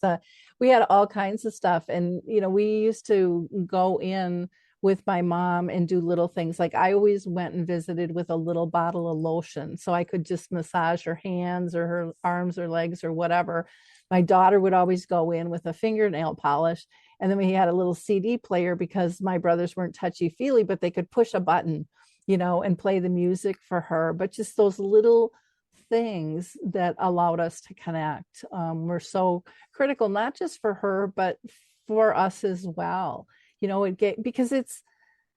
Speaker 3: we had all kinds of stuff. And, we used to go in with my mom and do little things. Like I always went and visited with a little bottle of lotion so I could just massage her hands or her arms or legs or whatever. My daughter would always go in with a fingernail polish. And then we had a little CD player because my brothers weren't touchy-feely, but they could push a button, and play the music for her. But just those little things that allowed us to connect were so critical, not just for her, but for us as well. Because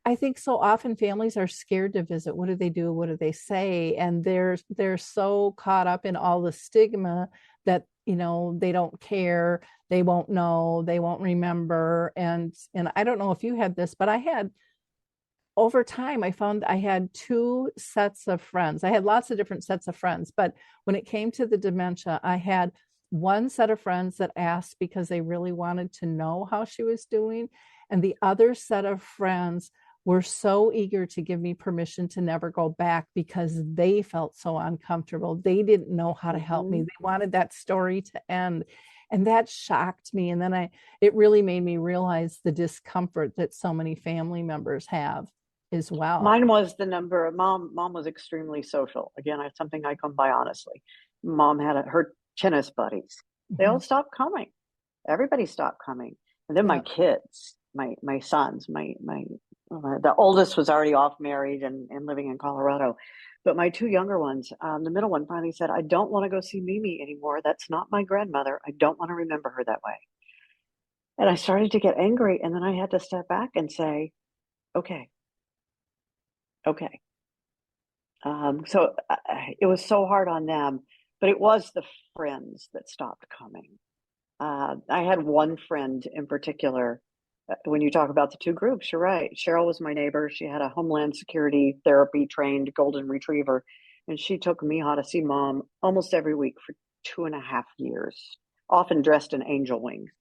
Speaker 3: I think so often families are scared to visit. What do they do? What do they say? And they're so caught up in all the stigma that, they don't care, they won't know, they won't remember. And I don't know if you had this, but over time, I found I had two sets of friends. I had lots of different sets of friends, but when it came to the dementia, I had one set of friends that asked because they really wanted to know how she was doing. And the other set of friends were so eager to give me permission to never go back because they felt so uncomfortable. They didn't know how to help me. They wanted that story to end. And that shocked me. And then it really made me realize the discomfort that so many family members have as well.
Speaker 4: Mine was mom was extremely social. Again, it's something I come by honestly. Mom had her tennis buddies. They all stopped coming. Everybody stopped coming. And then my kids, my sons, the oldest was already off married and living in Colorado. But my two younger ones, the middle one finally said, I don't want to go see Mimi anymore. That's not my grandmother. I don't want to remember her that way. And I started to get angry. And then I had to step back and say, okay. So it was so hard on them, but it was the friends that stopped coming. I had one friend in particular. When you talk about the two groups, you're right. Cheryl was my neighbor. She had a Homeland Security therapy trained golden retriever, and she took Miha to see mom almost every week for 2.5 years, often dressed in angel wings.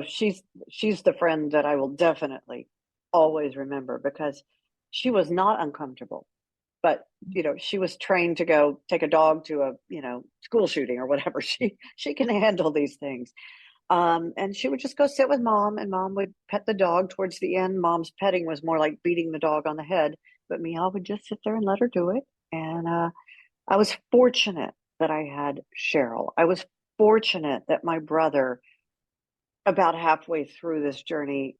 Speaker 4: She's the friend that I will definitely always remember because she was not uncomfortable, but she was trained to go take a dog to a school shooting or whatever. She can handle these things. And she would just go sit with mom, and mom would pet the dog. Towards the end, mom's petting was more like beating the dog on the head but Meow would just sit there and let her do it. And I was fortunate that I had Cheryl. I was fortunate that my brother, about halfway through this journey,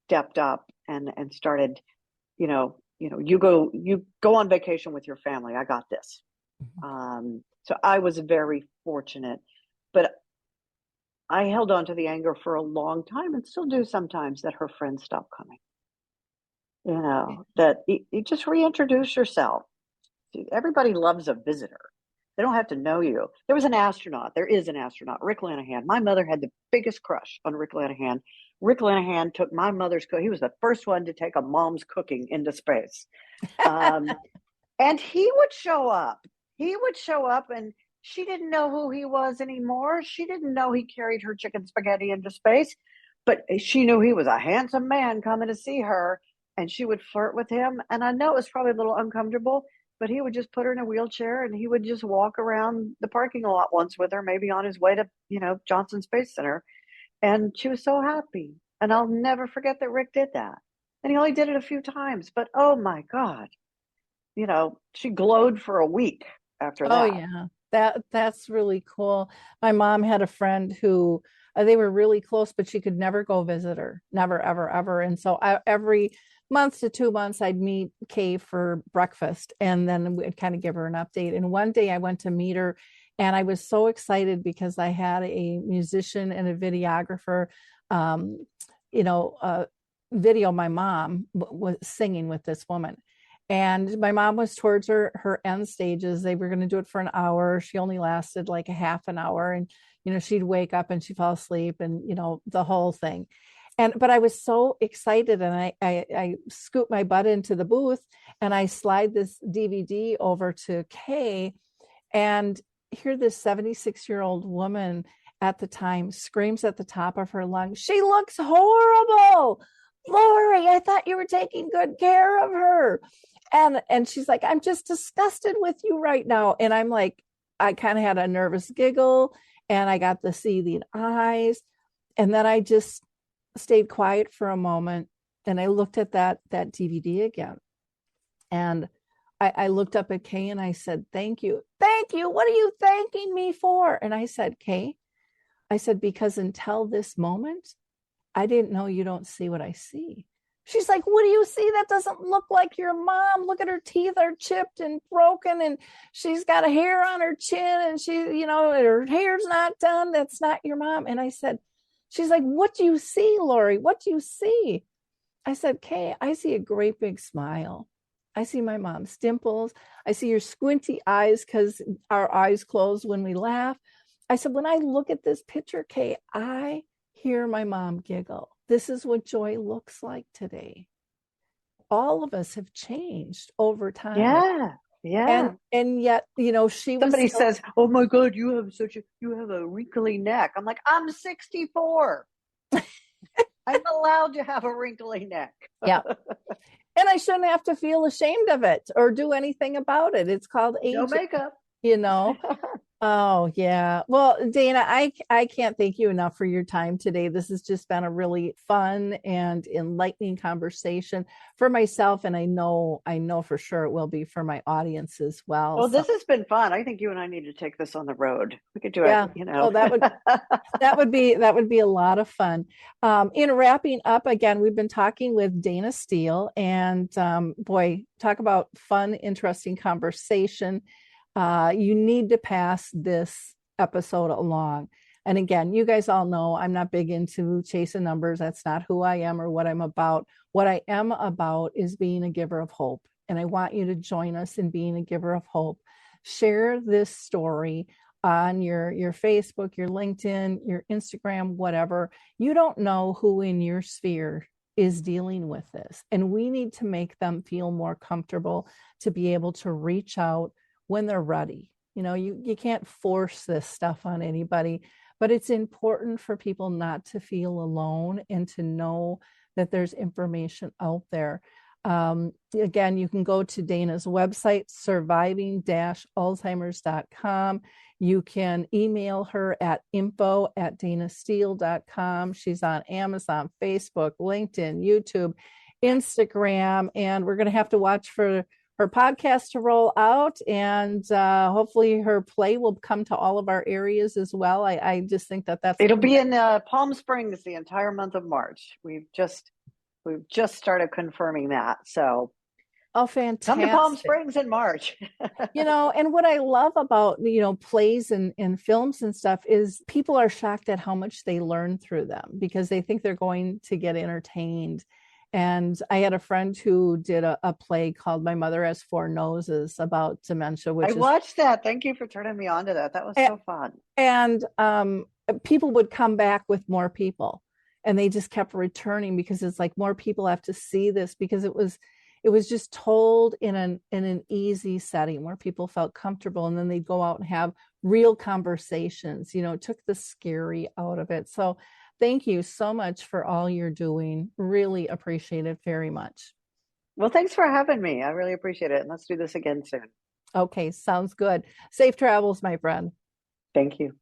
Speaker 4: stepped up and started, you go on vacation with your family. I got this. So I was very fortunate, but I held on to the anger for a long time and still do sometimes that her friends stop coming. That you just reintroduce yourself. Everybody loves a visitor. They don't have to know you. There is an astronaut, Rick Lanahan. My mother had the biggest crush on Rick Lanahan. Rick Lanahan took my mother's he was the first one to take a mom's cooking into space. And he would show up. And she didn't know who he was anymore. She didn't know he carried her chicken spaghetti into space, but she knew he was a handsome man coming to see her, and she would flirt with him. And I know it was probably a little uncomfortable, but he would just put her in a wheelchair and he would just walk around the parking lot once with her, maybe on his way to, Johnson Space Center. And she was so happy. And I'll never forget that Rick did that. And he only did it a few times, but oh my God, she glowed for a week after that.
Speaker 3: Oh yeah. That's really cool. My mom had a friend who they were really close, but she could never go visit her. Never, ever, ever. And so every month to 2 months, I'd meet Kay for breakfast and then we'd kind of give her an update. And one day I went to meet her and I was so excited because I had a musician and a videographer, video my mom was singing with this woman. And my mom was towards her end stages. They were going to do it for an hour. She only lasted like a half an hour. And, she'd wake up and she'd fall asleep and, the whole thing. But I was so excited and I scooped my butt into the booth and I slide this DVD over to Kay and hear this 76-year-old woman at the time screams at the top of her lungs, "She looks horrible. Lori, I thought you were taking good care of her." And she's like, "I'm just disgusted with you right now." And I'm like, I kind of had a nervous giggle and I got the seething eyes. And then I just stayed quiet for a moment and I looked at that DVD again. And I looked up at Kay and I said, "Thank you. Thank you. What are you thanking me for?" And I said, "Kay," I said, "because until this moment, I didn't know you don't see what I see." She's like, "What do you see? That doesn't look like your mom. Look at her teeth are chipped and broken and she's got a hair on her chin and her hair's not done. That's not your mom." And I said, she's like, "What do you see, Lori? What do you see?" I said, "Kay, I see a great big smile. I see my mom's dimples. I see your squinty eyes because our eyes close when we laugh." I said, "When I look at this picture, Kay, I hear my mom giggle. This is what joy looks like today." All of us have changed over time.
Speaker 4: Yeah.
Speaker 3: And yet,
Speaker 4: somebody says, "Oh my God, you have a wrinkly neck." I'm like, I'm 64. I'm allowed to have a wrinkly neck.
Speaker 3: Yeah. And I shouldn't have to feel ashamed of it or do anything about it. It's called aging.
Speaker 4: No makeup.
Speaker 3: Oh, yeah. Well, Dayna, I can't thank you enough for your time today. This has just been a really fun and enlightening conversation for myself. And I know for sure it will be for my audience as well.
Speaker 4: Well, this has been fun. I think you and I need to take this on the road. We could do it,
Speaker 3: Oh, that would be a lot of fun. In wrapping up, again, we've been talking with Dayna Steele and boy, talk about fun, interesting conversation. You need to pass this episode along. And again, you guys all know I'm not big into chasing numbers. That's not who I am or what I'm about. What I am about is being a giver of hope. And I want you to join us in being a giver of hope. Share this story on your Facebook, your LinkedIn, your Instagram, whatever. You don't know who in your sphere is dealing with this. And we need to make them feel more comfortable to be able to reach out when they're ready. You can't force this stuff on anybody, but it's important for people not to feel alone and to know that there's information out there. Again, you can go to Dayna's website, surviving-alzheimers.com. You can email her at info@daynasteele.com. She's on Amazon, Facebook, LinkedIn, YouTube. Instagram, and we're going to have to watch for her podcast to roll out, and hopefully her play will come to all of our areas as well. I just think that's
Speaker 4: it'll be in Palm Springs the entire month of March. We've just started confirming that. So
Speaker 3: oh, fantastic.
Speaker 4: Come to Palm Springs in March.
Speaker 3: And what I love about, plays and films and stuff is people are shocked at how much they learn through them because they think they're going to get entertained. And I had a friend who did a play called My Mother Has Four Noses about dementia. I
Speaker 4: watched that. Thank you for turning me on to that. That was so fun.
Speaker 3: And people would come back with more people, and they just kept returning because it's like more people have to see this, because it was just told in an easy setting where people felt comfortable, and then they'd go out and have real conversations. It took the scary out of it. So thank you so much for all you're doing. Really appreciate it very much.
Speaker 4: Well, thanks for having me. I really appreciate it. And let's do this again soon.
Speaker 3: Okay, sounds good. Safe travels, my friend.
Speaker 4: Thank you.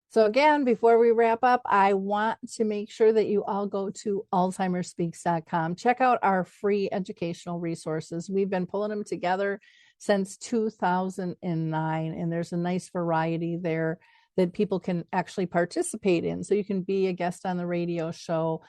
Speaker 3: So again, before we wrap up, I want to make sure that you all go to alzheimerspeaks.com. Check out our free educational resources. We've been pulling them together since 2009, and there's a nice variety there that people can actually participate in. So you can be a guest on the radio show.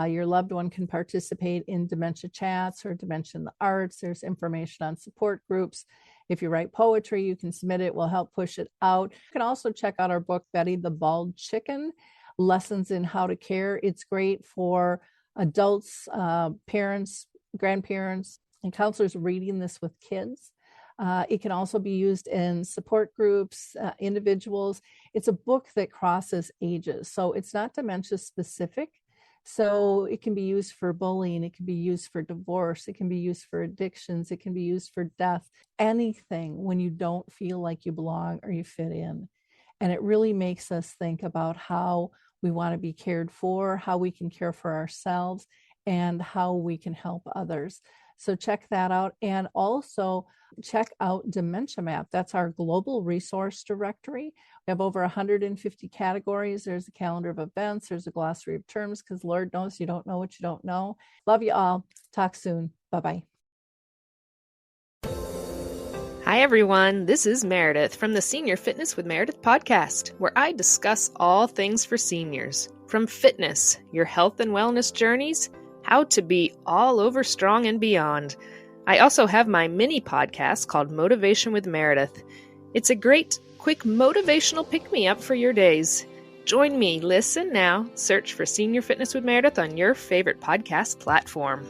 Speaker 3: Your loved one can participate in dementia chats or dementia in the arts. There's information on support groups. If you write poetry, you can submit it. We'll help push it out. You can also check out our book, Betty the Bald Chicken, Lessons in How to Care. It's great for adults, parents, grandparents, and counselors reading this with kids. It can also be used in support groups, individuals. It's a book that crosses ages, so it's not dementia specific. So it can be used for bullying, it can be used for divorce, it can be used for addictions, it can be used for death, anything when you don't feel like you belong or you fit in. And it really makes us think about how we want to be cared for, how we can care for ourselves, and how we can help others. So check that out. And also check out Dementia Map. That's our global resource directory. We have over 150 categories. There's a calendar of events. There's a glossary of terms, because Lord knows you don't know what you don't know. Love you all. Talk soon. Bye-bye.
Speaker 5: Hi, everyone. This is Meredith from the Senior Fitness with Meredith podcast, where I discuss all things for seniors, from fitness, your health and wellness journeys, how to be all over strong and beyond. I also have my mini podcast called Motivation with Meredith. It's a great, quick motivational pick-me-up for your days. Join me, listen now, search for Senior Fitness with Meredith on your favorite podcast platform.